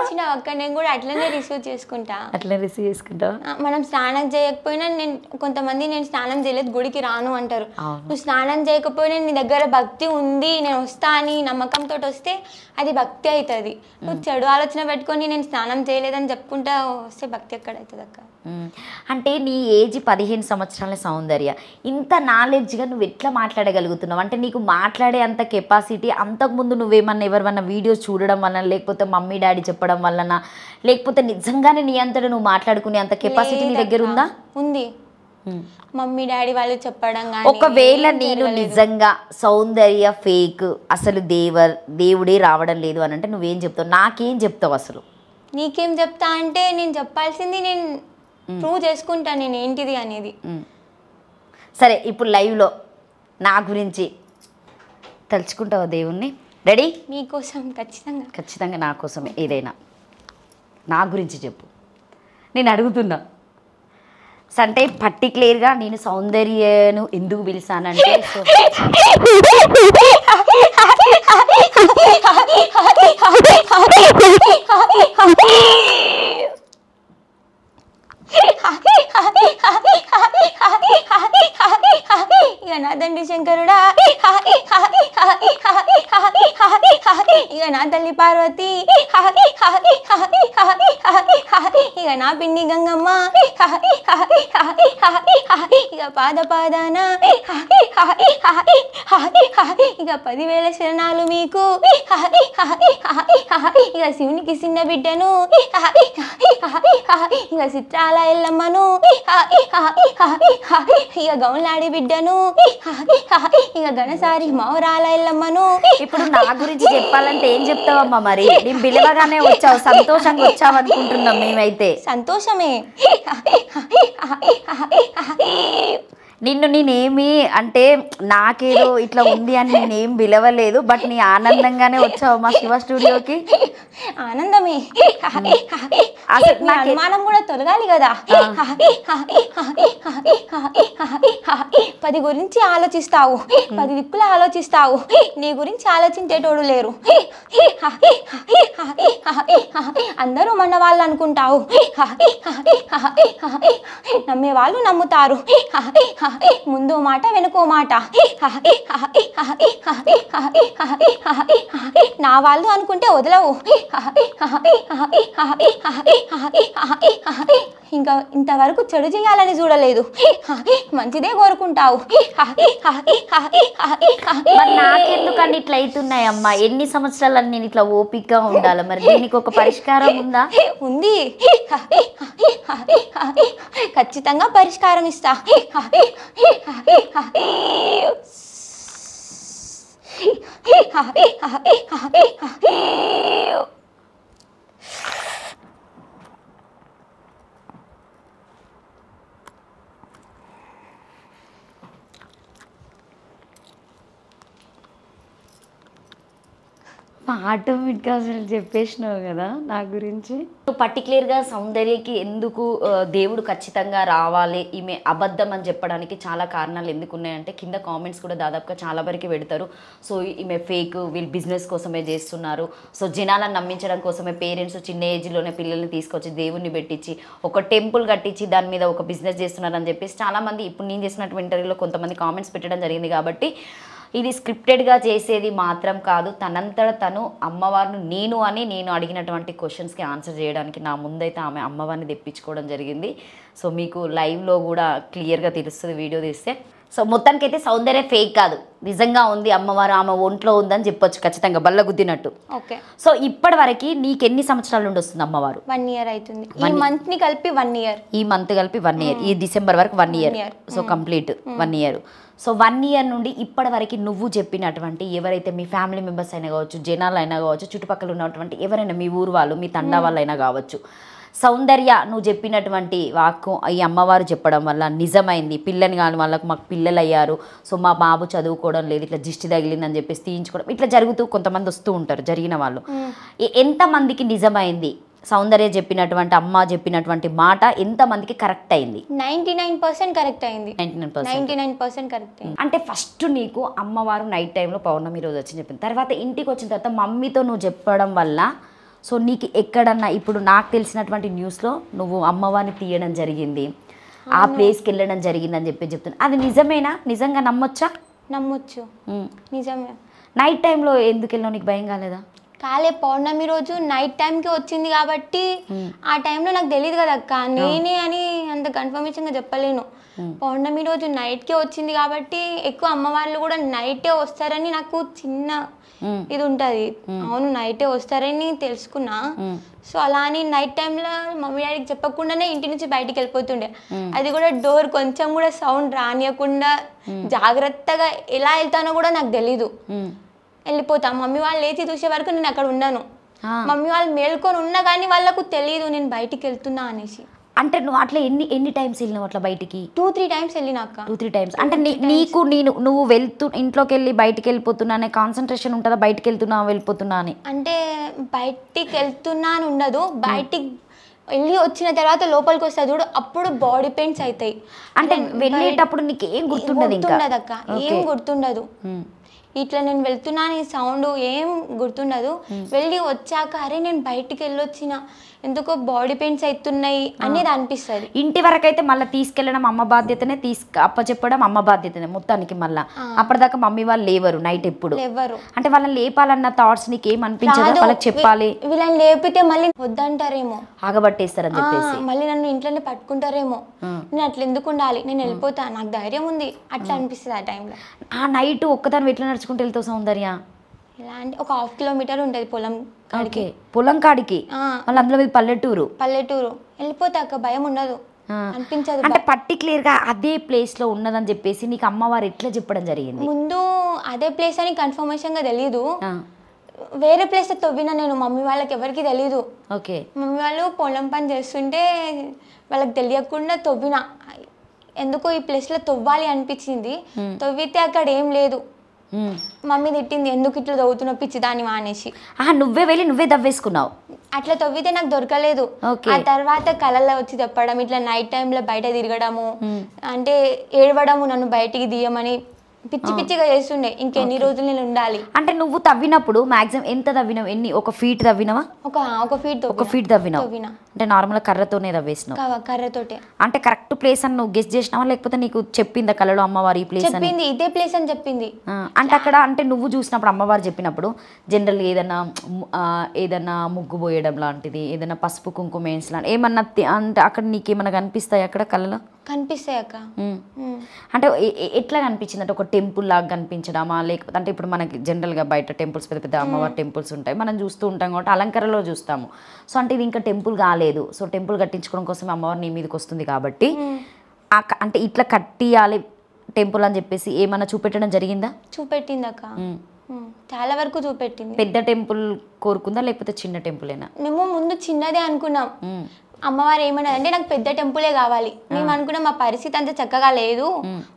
నేను కూడా అట్లనే రిసీవ్ చేసుకుంటా. అట్లనే రిసీవ్ చేసుకుంటా. మనం స్నానం చేయకపోయినా కొంతమంది నేను స్నానం చేయలేదు గుడికి రాను అంటారు. నువ్వు స్నానం చేయకపోయినా నీ దగ్గర భక్తి ఉంది నేను వస్తా అని నమ్మకంతో వస్తే అది భక్తి అవుతుంది. నువ్వు చెడు ఆలోచన పెట్టుకొని నేను స్నానం చేయలేదని చెప్పుకుంటా వస్తే భక్తి ఎక్కడవుతుంది అక్క? అంటే నీ ఏజ్ 15 సంవత్సరాల సౌందర్య, ఇంత నాలెడ్జ్గా నువ్వు ఎట్లా మాట్లాడగలుగుతున్నావు? అంటే నీకు మాట్లాడే అంత కెపాసిటీ అంతకుముందు నువ్వేమన్నా ఎవరివన్నా వీడియోస్ చూడడం వలన, లేకపోతే మమ్మీ డాడీ చెప్పడం వలన, లేకపోతే నిజంగానే నీ అంతటా నువ్వు మాట్లాడుకునే అంత కెపాసిటీ నీ దగ్గర ఉందా? ఉంది, మమ్మీ డాడీ వాళ్ళు చెప్పడం. ఒకవేళ నేను నిజంగా సౌందర్య ఫేక్, అసలు దేవుడే రావడం లేదు అని అంటే నువ్వేం చెప్తావు? నాకేం చెప్తావు అసలు? నీకేం చెప్తా అంటే నేను చెప్పాల్సింది నేను ప్రూవ్ చేసుకుంటా నేను ఏంటిది అనేది. సరే ఇప్పుడు లైవ్లో నా గురించి తలుచుకుంటావా దేవుణ్ణి? రెడీ? మీకోసం ఖచ్చితంగా. ఖచ్చితంగా నా కోసమే ఏదైనా. నా గురించి చెప్పు, నేను అడుగుతున్నా. అంటే పర్టికులర్గా నేను సౌందర్యను ఎందుకు పిలిచానంటే ఇక నా తండ్రి శంకరుడా, ఇక నా తల్లి పార్వతి, ఇక నా పిండి గంగమ్మ, ఇక పాద పాదాన ఇక 10,000 శరణాలు మీకు, ఇక శివునికి చిన్న బిడ్డను, ఇక చిత్రాల ఎల్లమ్మను, ఇక గౌన్లాడి బిడ్డను, ఇక గణసారి మౌరాల ఎల్లమ్మను. ఇప్పుడు నా గురించి చెప్పాలంటే ఏం చెప్తావమ్మా? మరి నేను పిలవగానే వచ్చావు, సంతోషంగా వచ్చావు అనుకుంటున్నాం మేమైతే. సంతోషమే. నిన్ను నేనేమి అంటే నాకేదో ఇట్లా ఉంది అని నేనేం పిలవలేదు, బట్ నీ ఆనందంగానే వచ్చావు మా శివ స్టూడియోకి. ఆనందమే. అసలు నా అనుమానం కూడా తొలగాలి కదా. 10 గురించి ఆలోచిస్తావు, 10 దిక్కులు ఆలోచిస్తావు, నీ గురించి ఆలోచించేటోడు లేరు. అందరూ మన వాళ్ళు అనుకుంటావు, నమ్మే వాళ్ళు నమ్ముతారు, ముందు మాట వెనుకో మాట. నా వాళ్ళు అనుకుంటే వదలవు. ఇంకా ఇంతవరకు చెడు చేయాలని చూడలేదు, మంచిదే కోరుకుంటావు. నాకెందుకని ఇట్లా అవుతున్నాయి అమ్మా? ఎన్ని సంవత్సరాలు నేను ఇట్లా ఓపికగా ఉండాలి? మరి దీనికి ఒక పరిష్కారం ఉందా? ఉంది, ఖచ్చితంగా పరిష్కారం ఇస్తా. ఆటోమేటిక్గా అసలు చెప్పేసినావు కదా నా గురించి. పర్టికులర్గా సౌందర్యకి ఎందుకు దేవుడు ఖచ్చితంగా రావాలి, ఈమె అబద్ధం అని చెప్పడానికి చాలా కారణాలు ఎందుకు ఉన్నాయంటే కింద కామెంట్స్ కూడా దాదాపుగా చాలా వరకు పెడతారు. సో ఈమె ఫేక్, వీళ్ళు బిజినెస్ కోసమే చేస్తున్నారు, సో జనాలను నమ్మించడం కోసమే పేరెంట్స్ చిన్న ఏజ్లోనే పిల్లల్ని తీసుకొచ్చి దేవుణ్ణి పెట్టించి ఒక టెంపుల్ కట్టించి దాని మీద ఒక బిజినెస్ చేస్తున్నారని చెప్పేసి చాలామంది ఇప్పుడు నేను చేసినటువంటి ఇంటర్వ్యూలో కొంతమంది కామెంట్స్ పెట్టడం జరిగింది. కాబట్టి ఇది స్క్రిప్టెడ్గా చేసేది మాత్రం కాదు, తనంతట తను అమ్మవారిని నేను అడిగినటువంటి క్వశ్చన్స్కి ఆన్సర్ చేయడానికి నా ముందైతే ఆమె అమ్మవారిని తెప్పించుకోవడం జరిగింది. సో మీకు లైవ్లో కూడా క్లియర్గా తెలుస్తుంది వీడియో తీస్తే. సో మొత్తానికైతే సౌందర్య ఫేక్ కాదు, నిజంగా ఉంది అమ్మవారు, ఆమె ఒంట్లో ఉందని చెప్పొచ్చు ఖచ్చితంగా బల్ల గుద్దినట్టు. ఓకే. సో ఇప్పటి వరకు నీకు ఎన్ని సంవత్సరాల నుండి వస్తుంది అమ్మవారు? 1 year అవుతుంది. ఈ మంత్ని కలిపి 1 year. ఈ మంత్ కలిపి 1 year, ఈ డిసెంబర్ వరకు 1 year. So complete 1 year. So 1 year నుండి ఇప్పటి వరకు నువ్వు చెప్పినటువంటి ఎవరైతే మీ ఫ్యామిలీ మెంబర్స్ అయినా కావచ్చు, జనాలు అయినా కావచ్చు, చుట్టుపక్కల ఉన్నటువంటి ఎవరైనా మీ ఊరు వాళ్ళు, మీ తండా వాళ్ళు అయినా కావచ్చు, సౌందర్య నువ్వు చెప్పినటువంటి వాక్కు ఈ అమ్మవారు చెప్పడం వల్ల నిజమైంది, పిల్లని కాని వాళ్ళకు మాకు పిల్లలు అయ్యారు, సో మా బాబు చదువుకోవడం లేదు, ఇట్లా దిష్టి తగిలిందని చెప్పేసి తీయించుకోవడం, ఇట్లా జరుగుతూ కొంతమంది వస్తూ ఉంటారు, జరిగిన వాళ్ళు ఎంతమందికి నిజమైంది? సౌందర్య చెప్పినటువంటి అమ్మ చెప్పినటువంటి మాట ఎంతమందికి కరెక్ట్ అయింది? 99% కరెక్ట్ అయింది. 99% కరెక్ట్ అయింది. అంటే ఫస్ట్ నీకు అమ్మవారు నైట్ టైంలో పౌర్ణమి రోజు వచ్చి చెప్పింది, తర్వాత ఇంటికి వచ్చిన తర్వాత మమ్మీతో నువ్వు చెప్పడం వల్ల సో నీకు ఎక్కడన్నా ఇప్పుడు నాకు తెలిసినటువంటి న్యూస్లో నువ్వు అమ్మవారిని తీయడం జరిగింది, ఆ ప్లేస్కి వెళ్ళడం జరిగిందని చెప్తున్నా, అది నిజమేనా? నిజంగా నమ్మొచ్చా? నమ్మొచ్చు, నిజమే. నైట్ టైంలో ఎందుకు వెళ్ళినావు? నీకు భయం కాలేదా? కాలే, పౌర్ణమి రోజు నైట్ టైంకి వచ్చింది కాబట్టి ఆ టైంలో నాకు తెలియదు కదా అక్క, నేనే అని అంత కన్ఫర్మేషన్గా చెప్పలేను. పౌర్ణమి రోజు నైట్కే వచ్చింది కాబట్టి ఎక్కువ అమ్మవార్లు కూడా నైటే వస్తారని నాకు చిన్న ఇది ఉంటుంది. అవును, నైటే వస్తారని తెలుసుకున్నా. సో అలా అని నైట్ టైంలో మమ్మీ డాడీకి చెప్పకుండానే ఇంటి నుంచి బయటికి వెళ్ళిపోతుండే, అది కూడా డోర్ కొంచెం కూడా సౌండ్ రానియకుండా జాగ్రత్తగా ఎలా వెళ్తానో కూడా నాకు తెలీదు. వెళ్ళిపోతాం, మమ్మీ వాళ్ళు లేచి చూసే వరకు నేను అక్కడ ఉన్నాను. మమ్మీ వాళ్ళు మేల్కొని ఉన్నా కానీ వాళ్ళకు తెలియదు నేను బయటికి వెళ్తున్నా అనేసి. అంటే నువ్వు అట్లా ఎన్ని టైమ్స్ వెళ్ళినావు అట్లా బయటికి? 2-3 టైమ్స్ వెళ్ళినాక. 2-3 టైమ్స్. అంటే నీకు నువ్వు ఇంట్లోకి వెళ్ళి బయటికి వెళ్ళిపోతున్నా అనే కాన్సన్ట్రేషన్ ఉంటుందా, బయటికి వెళ్తున్నా వెళ్ళిపోతున్నా అని? అంటే బయటికి వెళ్తున్నా అని ఉండదు, బయటికి వెళ్ళి వచ్చిన తర్వాత లోపలికి వస్తా చూడు అప్పుడు బాడీ పెయిన్స్ అవుతాయి. అంటే వెళ్ళేటప్పుడు నీకు ఏం గుర్తుండదు? గుర్తుండదక్క, ఏం గుర్తుండదు. ఇట్లా నేను వెళ్తున్నా అని సౌండ్ ఏం గుర్తుండదు. వెళ్ళి వచ్చాక అరే నేను బయటికి వెళ్ళొచ్చిన, ఎందుకో బాడీ పెయిన్స్ అవుతున్నాయి అనేది అనిపిస్తుంది. ఇంటి వరకు అయితే మళ్ళీ తీసుకెళ్ళడం అమ్మ బాధ్యతనే, అప్పచెప్పడం అమ్మ బాధ్యతనే మొత్తానికి. మళ్ళీ అప్పటిదాకా మమ్మీ వాళ్ళు లేవరు నైట్ ఎప్పుడు లేవరు. అంటే వాళ్ళని లేపాలన్న థాట్స్ నీకు ఏం అనిపించదు? వాళ్ళకి చెప్పాలి వీళ్ళని లేపితే మళ్ళీ వద్దంటారేమో, ఆగబట్టేస్తారని చెప్పేసి మళ్ళీ నన్ను ఇంట్లోనే పట్టుకుంటారేమో, నేను అట్లా ఎందుకు ఉండాలి, నేను వెళ్ళిపోతా, నాకు ధైర్యం ఉంది అట్లా అనిపిస్తుంది ఆ టైంలో. ఆ నైట్ ఒక్కదాని ఎట్లా నడుచుకుంటూ వెళ్తావు సౌందర్య? ఎలా అంటే ఒక 1/2 కిలోమీటర్ ఉంటుంది పొలం కాడికి. పొలం కాడికి మళ్ళీ అందులో మీ పల్లెటూరు వెళ్ళిపోతాక భయం ఉండదు, అనిపించదు. అంటే పర్టికులర్ గా అదే ప్లేస్ లో ఉన్నదని చెప్పేసి నీకు అమ్మవారు ఎట్లా చెప్పడం జరిగింది? ముందు అదే ప్లేస్ అని కన్ఫర్మేషన్ గా తెలీదు, వేరే ప్లేస్ తవ్వినా నేను, మమ్మీ వాళ్ళకి ఎవరికి తెలీదు. ఓకే. మమ్మీ వాళ్ళు పొలం పని చేస్తుంటే వాళ్ళకి తెలియకుండా తవ్వినా, ఎందుకో ఈ ప్లేస్ లో తవ్వాలి అనిపించింది. తవ్వితే అక్కడ ఏం లేదు. మమ్మీ తిట్టింది, ఎందుకు ఇట్లా తవ్వుతున్నా పిచ్చి దాన్ని మానేసి. నువ్వే వెళ్ళి నువ్వే దవ్వేసుకున్నావు? అట్లా తవ్వితే నాకు దొరకలేదు. ఆ తర్వాత కళల్లో వచ్చి చెప్పడం, ఇట్లా నైట్ టైంలో బయట తిరగడము, అంటే ఏడవడము, నన్ను బయటికి తీయమని పిచ్చి పిచ్చిగా చేస్తుండే. ఇంకెన్ని రోజులు నేను ఉండాలి. అంటే నువ్వు తవ్వినప్పుడు మాక్సిమం ఎంత తవ్వినావు? ఒక ఫీట్ తవ్వినావా? ఒక ఫీట్ తవ్వినావు. అంటే నార్మల్ కర్రతోనే తవ్వేసినావు? కర్రతోటే. అంటే కరెక్ట్ ప్లేస్ అని నువ్వు గెస్ చేసినావా, లేకపోతే నీకు చెప్పిందా కళలో అమ్మవారు ఈ ప్లేస్ అని? చెప్పింది, ఇదే ప్లేస్ అని చెప్పింది. అంటే అక్కడ అంటే నువ్వు చూసినప్పుడు అమ్మవారు చెప్పినప్పుడు జనరల్ ఏదన్నా ముగ్గు పోయడం లాంటిది, ఏదైనా పసుపు కుంకుమ లాంటి ఏమన్నా అంటే అక్కడ నీకేమన్నా కనిపిస్తాయి అక్కడ కళలో? కనిపిస్తాయి అక్క. అంటే ఎట్లా కనిపించింది? అంటే ఒక టెంపుల్ లాగా కనిపించడమా, లేకపోతే అంటే ఇప్పుడు మనకి జనరల్గా బయట టెంపుల్స్ పెద్ద పెద్ద అమ్మవారి టెంపుల్స్ ఉంటాయి, మనం చూస్తూ ఉంటాం కాబట్టి అలంకరణలో చూస్తాము. సో అంటే ఇది ఇంకా టెంపుల్ కాలేదు, సో టెంపుల్ కట్టించుకోవడం కోసం అమ్మవారు నీ మీదకి వస్తుంది కాబట్టి అంటే ఇట్లా కట్టియాలి టెంపుల్ అని చెప్పేసి ఏమన్నా చూపెట్టడం జరిగిందా? చూపెట్టింది అక్క, చాలా వరకు చూపెట్టింది. పెద్ద టెంపుల్ కోరుకుందా లేకపోతే చిన్న టెంపులేనా? మేము ముందు చిన్నదే అనుకున్నాం. అమ్మవారు ఏమన్నది అంటే నాకు పెద్ద టెంపులే కావాలి. మేము అనుకున్నాం మా పరిస్థితి అంత చక్కగా లేదు,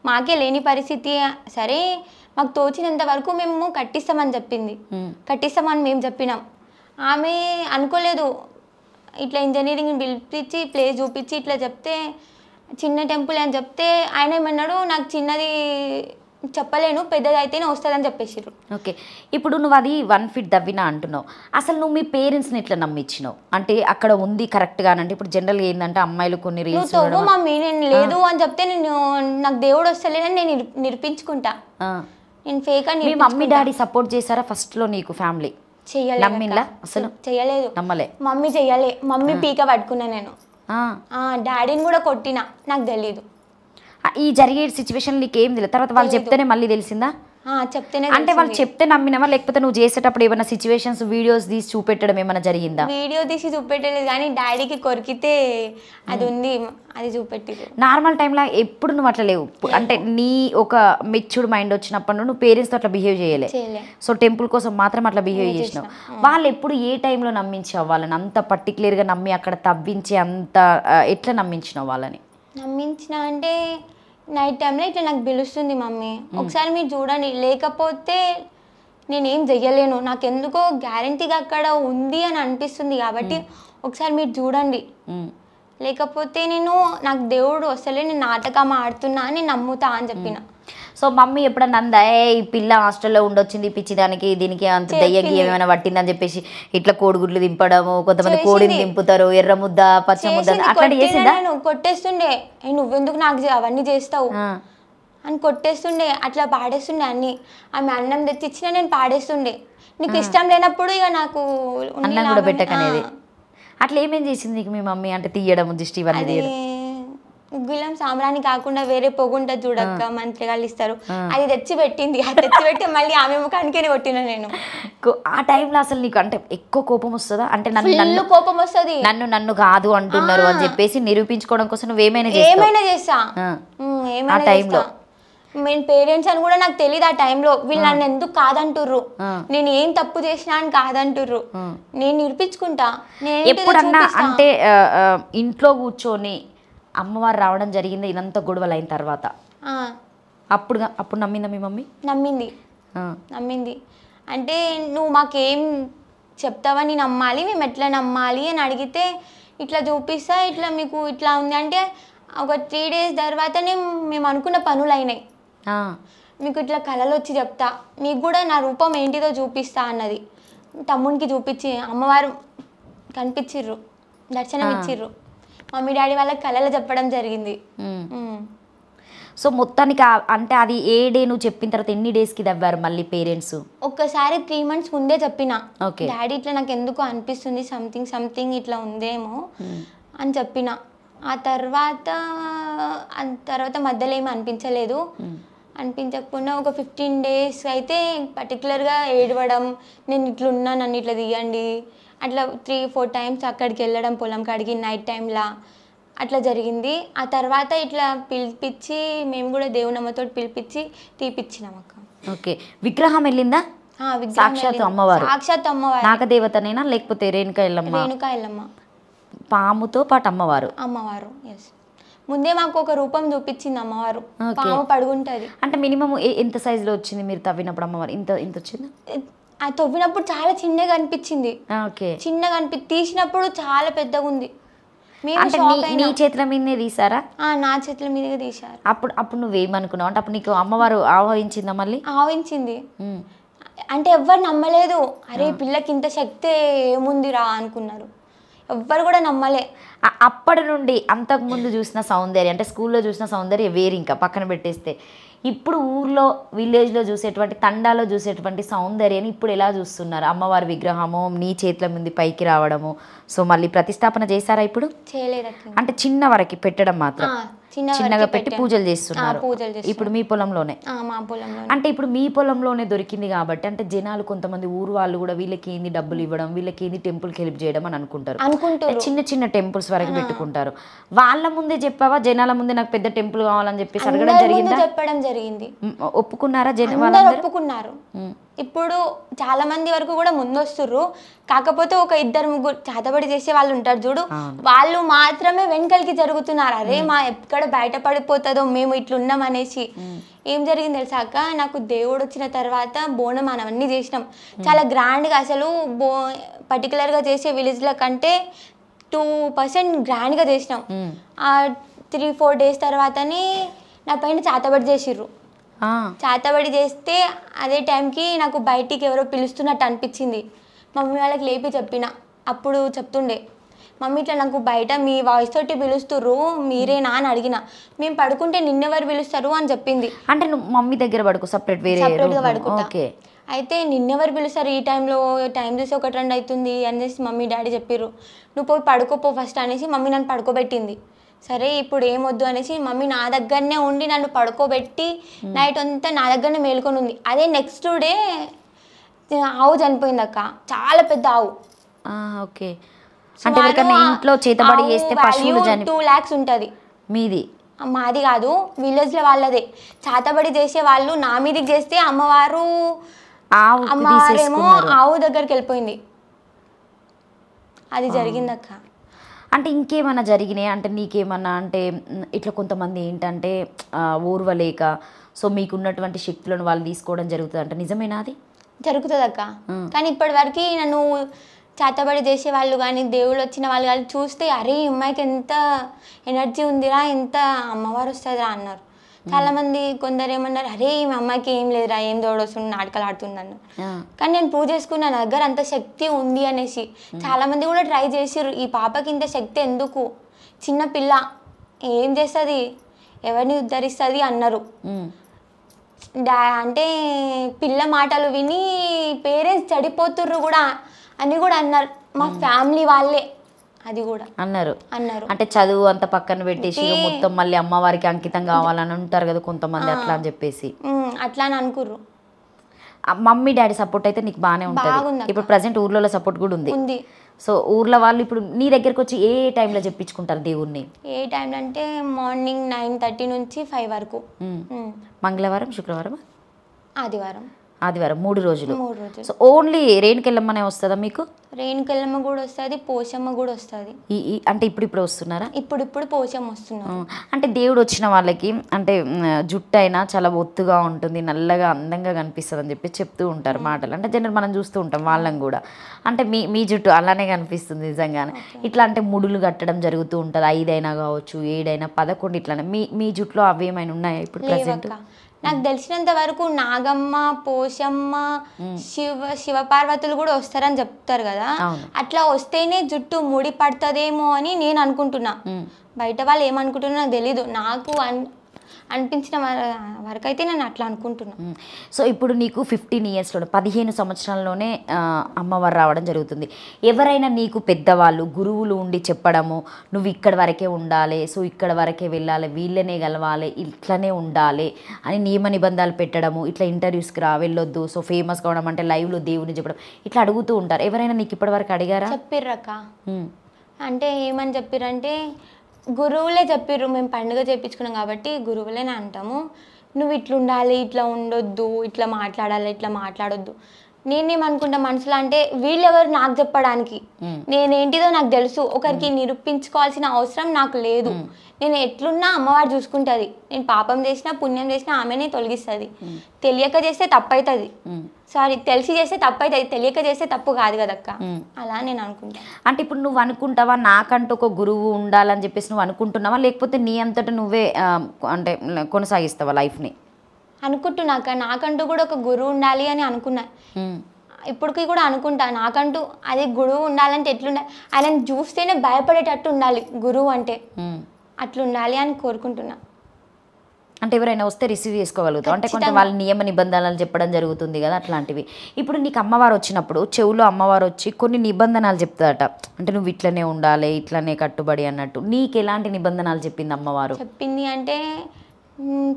మాకే లేని పరిస్థితి, సరే మాకు తోచినంత వరకు మేము కట్టిస్తామని చెప్పింది. కట్టిస్తామని మేము చెప్పినాం. ఆమె అనుకోలేదు, ఇట్లా ఇంజనీరింగ్ పిలిపించి ప్లేస్ చూపించి ఇట్లా చెప్తే చిన్న టెంపుల్ అని చెప్తే ఆయన ఏమన్నాడు, నాకు చిన్నది చెప్పలేను, పెద్దది అయితేనే వస్తుందని చెప్పేసారు. ఓకే. ఇప్పుడు నువ్వు అది 1 ఫీట్ దవ్వినా అంటున్నావు, అసలు నువ్వు మీ పేరెంట్స్ని ఎట్లా నమ్మించినావు? అంటే అక్కడ ఉంది కరెక్ట్గా అంటే ఇప్పుడు జనరల్గా ఏంటంటే అమ్మాయిలు కొన్ని రీల్స్ మమ్మీ నేను లేదు అని చెప్తే నేను నాకు దేవుడు వస్తలేదని నేను నిరూపించుకుంటా, నేను ఫేక్ అని. మీ మమ్మీ డాడీ సపోర్ట్ చేశారా ఫస్ట్లో నీకు? ఫ్యామిలీ నమ్మిందా? అసలు చెయ్యలేదు, నమ్మలే. మమ్మీ చెయ్యలే, మమ్మీ పీక పట్టుకున్నా నేను, డాడీని కూడా కొట్టినా, నాకు తెలీదు. ఈ జరిగే సిచ్యువేషన్ నీకు ఏం తెలియదు, తర్వాత వాళ్ళు చెప్తేనే మళ్ళీ తెలిసిందా? చెప్తేనే. అంటే వాళ్ళు చెప్తే నమ్మినవా, లేకపోతే నువ్వు చేసేటప్పుడు ఏమైనా సిచ్యువేషన్స్ వీడియోస్ తీసి చూపెట్టడం ఏమైనా జరిగిందా? వీడియో తీసి చూపెట్టలేదు కానీ డాడీకి కొరికితే అది ఉంది, అది చూపెట్టి. నార్మల్ టైంలో ఎప్పుడు నువ్వు అట్లా లేవు, అంటే నీ ఒక మెచ్యూర్డ్ మైండ్ వచ్చినప్పుడు నువ్వు పేరెంట్స్తో అట్లా బిహేవ్ చేయలే, సో టెంపుల్ కోసం మాత్రం అట్లా బిహేవ్ చేసినావు. వాళ్ళు ఎప్పుడు ఏ టైంలో నమ్మించావు వాళ్ళని? అంత పర్టికులర్గా నమ్మి అక్కడ తవ్వించి అంత ఎట్లా నమ్మించినావు వాళ్ళని? నమ్మించిన అంటే నైట్ టైంలో ఇట్లా నాకు పిలుస్తుంది మమ్మీ, ఒకసారి మీరు చూడండి, లేకపోతే నేనేం చెయ్యలేను, నాకు ఎందుకో గ్యారంటీగా అక్కడ ఉంది అని అనిపిస్తుంది కాబట్టి ఒకసారి మీరు చూడండి, లేకపోతే నాకు దేవుడు వస్తలే, నేను నాటకం ఆడుతున్నా అని నమ్ముతా అని చెప్పిన. సో మమ్మీ ఎప్పుడన్నా అందా ఈ పిల్ల హాస్టల్లో ఉండొచ్చింది పిచ్చిదానికి, దీనికి అంత దయ్యంకి ఏమైనా పట్టిందని చెప్పేసి ఇట్లా కోడిగుడ్లు దింపడము, కొంతమంది కోడిని దింపుతారు, ఎర్ర ముద్ద పచ్చ ముద్ద అట్లా చేసిందా? కొట్టేస్తుండే, నువ్వెందుకు నాకు అవన్నీ చేస్తావు అని కొట్టేస్తుండే, అట్లా పాడేస్తుండే అన్ని. ఆమె అన్నం తెచ్చిచ్చినా నేను పాడేస్తుండే, నీకు ఇష్టం లేనప్పుడు ఇక నాకు అన్నం కూడా పెట్టకనేది. అట్లా ఏమేం చేసింది నీకు మీ మమ్మీ? అంటే తీయడం, దిష్టి ఇవన్నీ తీయడం? గులం సాంబ్రాణి కాకుండా వేరే పొగుంటది చూడక్క, మంత్రి వాళ్ళు ఇస్తారు, అది తెచ్చి పెట్టింది. అది తెచ్చి పెట్టి మళ్ళీ ఆమె ముఖానికే కొట్టిన నేను. ఆ టైంలో అసలు నీకు అంటే ఎక్కువ కోపం వస్తుందా? అంటే నన్ను కోపం వస్తుంది, నన్ను కాదు అంటున్నారు అని చెప్పేసి నిరూపించుకోవడం కోసం నువ్వు ఏమైనా చేస్తా, ఆ టైంలో నేను పేరెంట్స్ అని కూడా నాకు తెలియదు ఆ టైంలో. వీళ్ళు నన్ను ఎందుకు కాదంటుర్రు, నేను ఏం తప్పు చేసినా అని కాదంటుర్రు. నేను నిరూపించుకుంటా. ఎప్పుడన్నా అంటే ఇంట్లో కూర్చొని అమ్మవారు రావడం జరిగింది ఇదంతా గొడవలు అయిన తర్వాత? అప్పుడు నమ్మిందా మీ మమ్మీ? నమ్మింది. అంటే నువ్వు మాకేం చెప్తావని నమ్మాలి, మేము ఎట్లా నమ్మాలి అని అడిగితే ఇట్లా చూపిస్తా, ఇట్లా మీకు ఇట్లా ఉంది అంటే ఒక 3 days తర్వాతనే మేము అనుకున్న పనులు అయినాయి. మీకు ఇట్లా కళలు వచ్చి చెప్తా, మీకు కూడా నా రూపం ఏంటిదో చూపిస్తా అన్నది. తమ్మునికి చూపించి అమ్మవారు కనిపించిర్రు, దర్శనం ఇచ్చిర్రు. మమ్మీ డాడీ వాళ్ళకి కళలు చెప్పడం జరిగింది. సో మొత్తానికి అంటే అది ఏ డే నువ్వు చెప్పిన తర్వాత ఎన్ని డేస్కి దవ్వారు మళ్ళీ పేరెంట్స్? ఒక్కసారి 3 months ముందే చెప్పిన, డాడీ ఇట్లా నాకు ఎందుకు అనిపిస్తుంది, సంథింగ్ ఇట్లా ఉందేమో అని చెప్పిన. ఆ తర్వాత మధ్యలో ఏమి అనిపించలేదు. అనిపించకుండా ఒక 15 days అయితే పర్టికులర్గా ఏడవడం, నేను ఇట్లున్నా నన్ను ఇట్లా తీయండి, అట్లా 3-4 times అక్కడికి వెళ్ళడం పొలం కాడికి నైట్ టైంలా అట్లా జరిగింది. ఆ తర్వాత ఇట్లా పిలిపించి మేము కూడా దేవునమ్మతో పిలిపించి తీపిచ్చినాం అక్క. ఓకే, విగ్రహం వెళ్ళిందా? సాక్షాత్ అమ్మవారు? సాక్షాత్ అమ్మవారు. నాగదేవతనేనా లేకపోతే రేణుకా ఎల్లమ్మ? పాముతో పాటు అమ్మవారు. ఎస్. ముందే మాకు ఒక రూపం చూపించింది అమ్మవారు, పాము పడుకుంటది. అంటే మినిమం ఎంత సైజులో వచ్చింది మీరు తవ్వినప్పుడు అమ్మవారు? ఇంత వచ్చింది? తవ్వినప్పుడు చాలా చిన్నగా అనిపించింది. చిన్నగా తీసినప్పుడు చాలా పెద్దగా ఉంది. అంటే నీ చేతుల మీదనే తీసారా? నా చేతుల మీదగా తీసారు. అప్పుడు నువ్వేమనుకున్నావు? అంటే అప్పుడు నీకు అమ్మవారు ఆహ్వానించిందా మళ్ళీ? ఆహ్వానించింది. అంటే ఎవ్వరు నమ్మలేదు. అరే పిల్లకి ఇంత శక్తి ఏముందిరా అనుకున్నారు. ఎవ్వరు కూడా నమ్మలే. అప్పటి నుండి అంతకుముందు చూసిన సౌందర్యం, అంటే స్కూల్లో చూసిన సౌందర్యం వేరు, ఇంకా పక్కన పెట్టేస్తే ఇప్పుడు ఊర్లో విలేజ్లో చూసేటువంటి తండాలో చూసేటువంటి సౌందర్యాన్ని ఇప్పుడు ఎలా చూస్తున్నారు? అమ్మవారి విగ్రహము నీ చేతుల ముందు పైకి రావడము, సో మళ్ళీ ప్రతిష్టాపన చేశారా ఇప్పుడు? చేయలేదు. అంటే చిన్న వరకు పెట్టడం మాత్రం, చిన్నగా పెట్టి పూజలు చేస్తున్నారు ఇప్పుడు మీ పొలంలోనే? అంటే ఇప్పుడు మీ పొలంలోనే దొరికింది కాబట్టి అంటే జనాలు కొంతమంది ఊరు వాళ్ళు కూడా వీళ్ళకి ఏంది డబ్బులు ఇవ్వడం, వీళ్ళకి ఏంది టెంపుల్కి హెల్ప్ చేయడం అని అనుకుంటారు. చిన్న చిన్న టెంపుల్స్ వరకు పెట్టుకుంటారు. వాళ్ళ ముందే చెప్పావా జనాల ముందే నాకు పెద్ద టెంపుల్ కావాలని చెప్పేసి అడగడం జరిగిందా? చెప్పడం జరిగింది. ఒప్పుకున్నారా? ఒప్పుకున్నారు. ఇప్పుడు చాలా మంది వరకు కూడా ముందొస్తుర్రు. కాకపోతే ఒక 2-3 చేతబడి చేసే వాళ్ళు ఉంటారు చూడు, వాళ్ళు మాత్రమే వెనకలికి జరుగుతున్నారు. అరే మా ఎక్కడ బయటపడిపోతుందో మేము ఇట్లున్నాం అనేసి. ఏం జరిగింది తెలుసాక, నాకు దేవుడు వచ్చిన తర్వాత బోనం అవన్నీ చేసినాం చాలా గ్రాండ్గా. అసలు పర్టికులర్గా చేసే విలేజ్ల కంటే 2% గ్రాండ్గా చేసినాం. 3-4 days తర్వాతనే నా పైన చేతబడి చేసిర్రు. చేతబడి చేస్తే అదే టైంకి నాకు బయటికి ఎవరో పిలుస్తున్నట్టు అనిపించింది. మమ్మీ వాళ్ళకి లేపి చెప్పిన. అప్పుడు చెప్తుండే, మమ్మీ ఇట్లా నాకు బయట మీ వాయిస్ తోటి పిలుస్తుర్రు, మీరేనా అని అడిగిన. మేము పడుకుంటే నిన్నెవరు పిలుస్తారు అని చెప్పింది. అంటే నువ్వు మమ్మీ దగ్గర పడుకో, సపరేట్గా పడుకుంటా. అయితే నిన్నెవరు పిలుస్తారు ఈ టైంలో, టైం చూసి 1-2 అవుతుంది అనేసి మమ్మీ డాడీ చెప్పారు. నువ్వు పోయి పడుకోపో ఫస్ట్ అనేసి మమ్మీ నన్ను పడుకోబెట్టింది. సరే ఇప్పుడు ఏమొద్దు అనేసి మమ్మీ నా దగ్గరనే ఉండి నన్ను పడుకోబెట్టి నైట్ అంతా నా దగ్గరనే మేలుకొని ఉంది. అదే నెక్స్ట్ డే ఆవు చనిపోయింది అక్క, చాలా పెద్ద ఆవు. ఓకే, అంటే ఇంట్లో చేతబడి చేస్తే పశువులు 2 lakhs ఉంటుంది. మీది? మాది కాదు, విలేజ్లో వాళ్ళదే. చేతబడి చేసే వాళ్ళు నా మీదకి చేస్తే అమ్మవారేమో ఆవు దగ్గరికి వెళ్ళిపోయింది. అది జరిగింది అక్క. అంటే ఇంకేమన్నా జరిగినాయి అంటే నీకేమన్నా, అంటే ఇట్లా కొంతమంది ఏంటంటే ఊర్వలేక సో మీకున్నటువంటి శక్తులను వాళ్ళు తీసుకోవడం జరుగుతుంది అంటే నిజమేనా? అది జరుగుతుంది అక్క. కానీ ఇప్పటి వరకు నన్ను చేతబడి చేసే వాళ్ళు కానీ దేవుళ్ళు వచ్చిన వాళ్ళు కానీ చూస్తే అరే ఈ అమ్మాయికి ఎంత ఎనర్జీ ఉందిరా, ఎంత అమ్మవారు వస్తుందిరా అన్నారు. చాలామంది కొందరు ఏమన్నారు, అరే ఈ అమ్మాయికి ఏం లేదురా, ఏం దోడొస్తుంది, నాటకాలు ఆడుతుంది అన్నారు. కానీ నేను పూజ చేసుకున్న నా దగ్గర అంత శక్తి ఉంది అనేసి. చాలామంది కూడా ట్రై చేసిర్రు, ఈ పాపకి ఇంత శక్తి ఎందుకు, చిన్న పిల్ల ఏం చేస్తుంది, ఎవరిని ఉద్ధరిస్తుంది అన్నారు. అంటే పిల్ల మాటలు విని పేరెంట్స్ చెడిపోతుర్రు కూడా అని కూడా అన్నారు. మా ఫ్యామిలీ వాళ్ళే అది కూడా అన్నారు. అంటే చదువు అంత పక్కన పెట్టేసి మొత్తం మళ్ళీ అమ్మవారికి అంకితం కావాలని ఉంటారు కదా కొంతమంది, అట్లా అని చెప్పేసి అట్లా అని అనుకుర్రు. మమ్మీ డాడీ సపోర్ట్ అయితే నీకు బాగానే ఉంటుంది. ఇప్పుడు ప్రజెంట్ ఊర్లో సపోర్ట్ కూడా ఉంది. సో ఊర్లో వాళ్ళు ఇప్పుడు నీ దగ్గరికి వచ్చి ఏ టైంలో చెప్పించుకుంటారు దేవుణ్ణి? ఏ టైంలో అంటే మార్నింగ్ 9:30 నుంచి 5 వరకు. మంగళవారం, శుక్రవారం, ఆదివారం. ఆదివారం 3 రోజులు. 3 రోజులు. సో ఓన్లీ రేణుకెళ్ళమ్మనే వస్తుందా మీకు? రేణుకెళ్ళమ్మ కూడా వస్తుంది, పోషమ్మ కూడా వస్తుంది. అంటే ఇప్పుడు వస్తున్నారా? ఇప్పుడు పోషమ్మ వస్తున్నారు. అంటే దేవుడు వచ్చిన వాళ్ళకి అంటే జుట్టు అయినా చాలా ఒత్తుగా ఉంటుంది, నల్లగా అందంగా కనిపిస్తుంది అని చెప్పి చెప్తూ ఉంటారు మాటలు. అంటే జనరల్ మనం చూస్తూ ఉంటాం వాళ్ళని కూడా. అంటే మీ జుట్టు అలానే కనిపిస్తుంది నిజంగానే. ఇట్లా అంటే ముడులు కట్టడం జరుగుతూ ఉంటుంది, 5 అయినా కావచ్చు, 7 అయినా 11 ఇట్లానే. మీ జుట్టులో అవి ఏమైనా ఉన్నాయా ఇప్పుడు ప్రెసెంట్? నాకు తెలిసినంత వరకు నాగమ్మ, పోషమ్మ, శివపార్వతులు కూడా వస్తారని చెప్తారు కదా. అట్లా వస్తేనే జుట్టు ముడి పడుతుందేమో అని నేను అనుకుంటున్నా. బయట వాళ్ళు ఏమనుకుంటున్నా నాకు తెలీదు. నాకు అనిపించిన వరకు అయితే నేను అట్లా అనుకుంటున్నా. సో ఇప్పుడు నీకు 15 ఇయర్స్లో 15 సంవత్సరాల్లోనే అమ్మవారు రావడం జరుగుతుంది. ఎవరైనా నీకు పెద్దవాళ్ళు గురువులు ఉండి చెప్పడము, నువ్వు ఇక్కడ వరకే ఉండాలి, సో ఇక్కడ వరకే వెళ్ళాలి, వీళ్ళనే కలవాలి, ఇట్లనే ఉండాలి అని నియమ నిబంధనలు పెట్టడము, ఇట్లా ఇంటర్వ్యూస్కి వెళ్ళొద్దు, సో ఫేమస్ కావడం అంటే లైవ్లో దేవుని చెప్పడం, ఇట్లా అడుగుతూ ఉంటారు. ఎవరైనా నీకు ఇప్పటి వరకు అడిగారా? చెప్పిర్రక్క. అంటే ఏమని చెప్పిర్రంటే గురువులే చెప్పిర్రు. మేము పండుగ చేయించుకున్నాం కాబట్టి గురువులేనే అంటాము. నువ్వు ఇట్లా ఉండాలి, ఇట్లా ఉండొద్దు, ఇట్లా మాట్లాడాలి, ఇట్లా మాట్లాడొద్దు. నేనేమనుకుంటా మనసులో అంటే వీళ్ళెవరు నాకు చెప్పడానికి, నేనేంటిదో నాకు తెలుసు. ఒకరికి నిరూపించుకోవాల్సిన అవసరం నాకు లేదు. నేను ఎట్లున్నా అమ్మవారు చూసుకుంటుంది. నేను పాపం చేసినా పుణ్యం చేసినా ఆమెనే తొలగిస్తుంది. తెలియక చేస్తే తప్పు అవుతుంది, సారీ తెలిసి చేస్తే తప్పు అవుతుంది, తెలియక చేస్తే తప్పు కాదు కదక్క. అలా నేను అనుకుంటా. అంటే ఇప్పుడు నువ్వు అనుకుంటావా నాకంటూ ఒక గురువు ఉండాలని చెప్పేసి నువ్వు అనుకుంటున్నావా, లేకపోతే నీ అంతటా నువ్వే అంటే కొనసాగిస్తావా లైఫ్ని? అనుకుంటున్నాక నాకంటూ కూడా ఒక గురువు ఉండాలి అని అనుకున్నా. ఇప్పటికీ కూడా అనుకుంటా నాకంటూ అదే గురువు ఉండాలంటే ఎట్లుండాలి, ఆయనను చూస్తేనే భయపడేటట్టు ఉండాలి గురువు అంటే, అట్లుండాలి అని కోరుకుంటున్నా. అంటే ఎవరైనా వస్తే రిసీవ్ చేసుకోగలుగుతావు అంటే కొంచెం వాళ్ళ నియమ నిబంధనలు చెప్పడం జరుగుతుంది కదా అట్లాంటివి. ఇప్పుడు నీకు అమ్మవారు వచ్చినప్పుడు చెవులో అమ్మవారు వచ్చి కొన్ని నిబంధనలు చెప్తాదట, అంటే నువ్వు ఇట్లనే ఉండాలి, ఇట్లనే కట్టుబడి అన్నట్టు. నీకు ఎలాంటి నిబంధనలు చెప్పింది అమ్మవారు? చెప్పింది అంటే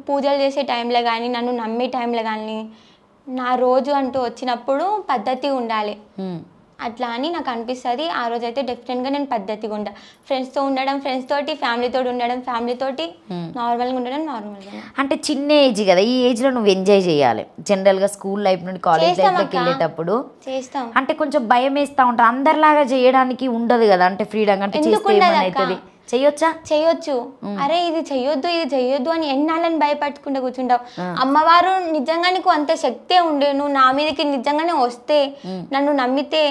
పూజలు చేసే టైంలో కానీ, నన్ను నమ్మే టైంలో కానీ, నా రోజు అంటూ వచ్చినప్పుడు పద్ధతి ఉండాలి అట్లా అని నాకు అనిపిస్తుంది. ఆ రోజు అయితే డెఫినెట్గా నేను పద్ధతిగా ఉంటా. ఫ్రెండ్స్తో ఉండడం ఫ్రెండ్స్ తోటి, ఫ్యామిలీతో ఉండడం ఫ్యామిలీతోటి, నార్మల్గా ఉండడం నార్మల్గా. అంటే చిన్న ఏజ్ కదా, ఈ ఏజ్లో నువ్వు ఎంజాయ్ చేయాలి. జనరల్గా స్కూల్ లైఫ్ నుండి కాలేజ్ లైఫ్లోకి వెళ్ళేటప్పుడు చేస్తాం అంటే కొంచెం భయం వేస్తూ ఉంటాం. అందరిలాగా చేయడానికి ఉండదు కదా, అంటే ఫ్రీడమ్ అంటే అవుతుంది. చెయ్యొచ్చా? చెయ్యొచ్చు. అరే ఇది చెయ్యొద్దు అని ఎన్నాళ్ళని భయపట్టుకుంటూ కూర్చుంటావు. అమ్మవారు నిజంగా నీకు అంత శక్తే ఉండే, నువ్వు నా మీదకి నిజంగానే వస్తే, నన్ను నమ్మితే,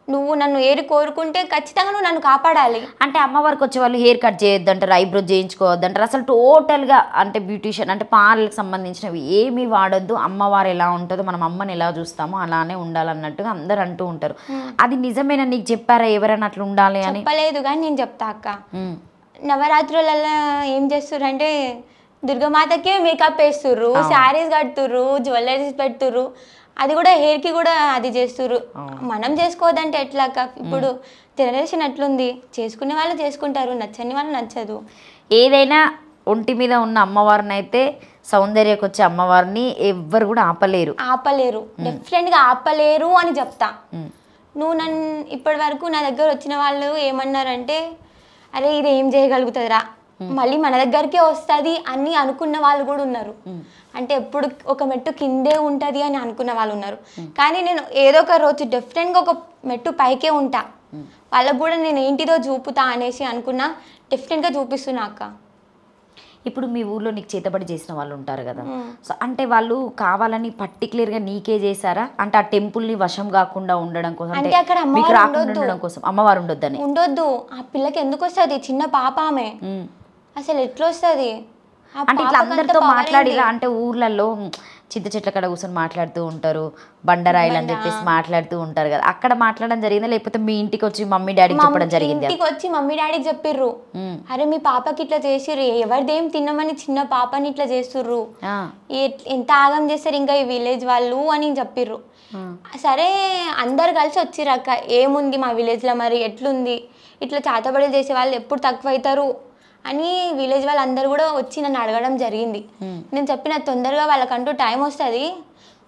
నువ్వు నన్ను ఏరి కోరుకుంటే ఖచ్చితంగా నువ్వు నన్ను కాపాడాలి. అంటే అమ్మవారికి వచ్చే వాళ్ళు హెయిర్ కట్ చేయొద్దు అంటారు, ఐబ్రో చేయించుకోవద్దు అంటారు, అసలు టోటల్గా అంటే బ్యూటిషియన్ అంటే పార్లర్కి సంబంధించినవి ఏమీ వాడొద్దు, అమ్మవారు ఎలా ఉంటుందో మనం అమ్మని ఎలా చూస్తామో అలానే ఉండాలన్నట్టుగా అందరు అంటూ ఉంటారు. అది నిజమేనా? నీకు చెప్పారా ఎవరైనా అట్లా ఉండాలి అని? చెప్పలేదు, కానీ నేను చెప్తా అక్క. నవరాత్రులలో ఏం చేస్తుర్రు అంటే దుర్గమాతకే మేకప్ వేస్తుర్రు, శారీస్ కడుతుర్రు, జ్యువెలరీస్ పెడుతుర్రు, అది కూడా హెయిర్కి కూడా అది చేస్తుర్రు. మనం చేసుకోవద్దంటే ఎట్లా? ఇప్పుడు జనరేషన్ అట్లుంది, చేసుకునే వాళ్ళు చేసుకుంటారు, నచ్చని వాళ్ళు నచ్చదు. ఏదైనా ఒంటి మీద ఉన్న అమ్మవారిని అయితే సౌందర్యకు వచ్చే అమ్మవారిని ఎవ్వరు కూడా ఆపలేరు డెఫినెట్గా ఆపలేరు అని చెప్తా. నువ్వు నన్ను ఇప్పటి వరకు నా దగ్గర వచ్చిన వాళ్ళు ఏమన్నారంటే, అరే ఇది ఏం చేయగలుగుతుందిరా, మళ్ళీ మన దగ్గరికే వస్తుంది అని అనుకున్న వాళ్ళు కూడా ఉన్నారు. అంటే ఎప్పుడు ఒక మెట్టు కిందే ఉంటుంది అని అనుకున్న వాళ్ళు ఉన్నారు. కానీ నేను ఏదో ఒక రోజు డెఫినెట్గా ఒక మెట్టు పైకే ఉంటా, వాళ్ళకు కూడా నేను ఏంటిదో చూపుతా అనేసి అనుకున్నా. డెఫినెట్గా చూపిస్తున్నా అక్క. ఇప్పుడు మీ ఊర్లో నీకు చేతబడి చేసిన వాళ్ళు ఉంటారు కదా, సో అంటే వాళ్ళు కావాలని పర్టికులర్గా నీకే చేశారా? అంటే ఆ టెంపుల్ని వశం కాకుండా ఉండడం కోసం, అంటే అక్కడ ఉండడం కోసం అమ్మవారు ఉండొద్దు. ఆ పిల్లకి ఎందుకు వస్తుంది? చిన్న పాప ఆమె, అసలు ఎట్లా వస్తుంది? అంటే ఇట్లా అందరితో మాట్లాడిరా? అంటే ఊర్లలో చింత చెట్ల కాడ కూర్చొని మాట్లాడుతూ ఉంటారు, బండరాయిలు అని చెప్పేసి మాట్లాడుతూ ఉంటారు కదా, అక్కడ మాట్లాడడం జరిగిందా? లేకపోతే మీ ఇంటికి వచ్చి మమ్మీ డాడీకి చెప్పడం జరిగింది? ఇంటికి వచ్చి మమ్మీ డాడీకి చెప్పిర్రు, అరే మీ పాపకి ఇట్లా చేసిర్రు, ఎవరిదేం తిన్నామని చిన్న పాపని ఇట్లా చేస్తుర్రు, ఎంత ఆగం చేస్తారు ఇంకా ఈ విలేజ్ వాళ్ళు అని చెప్పిర్రు. సరే అందరు కలిసి వచ్చిర్రక్క, ఏముంది మా విలేజ్లో మరి ఎట్లుంది, ఇట్లా చేతబడులు చేసే వాళ్ళు ఎప్పుడు తక్కువ అవుతారు అని విలేజ్ వాళ్ళందరూ కూడా వచ్చి నన్ను అడగడం జరిగింది. నేను చెప్పిన తొందరగా వాళ్ళకంటూ టైం వస్తుంది,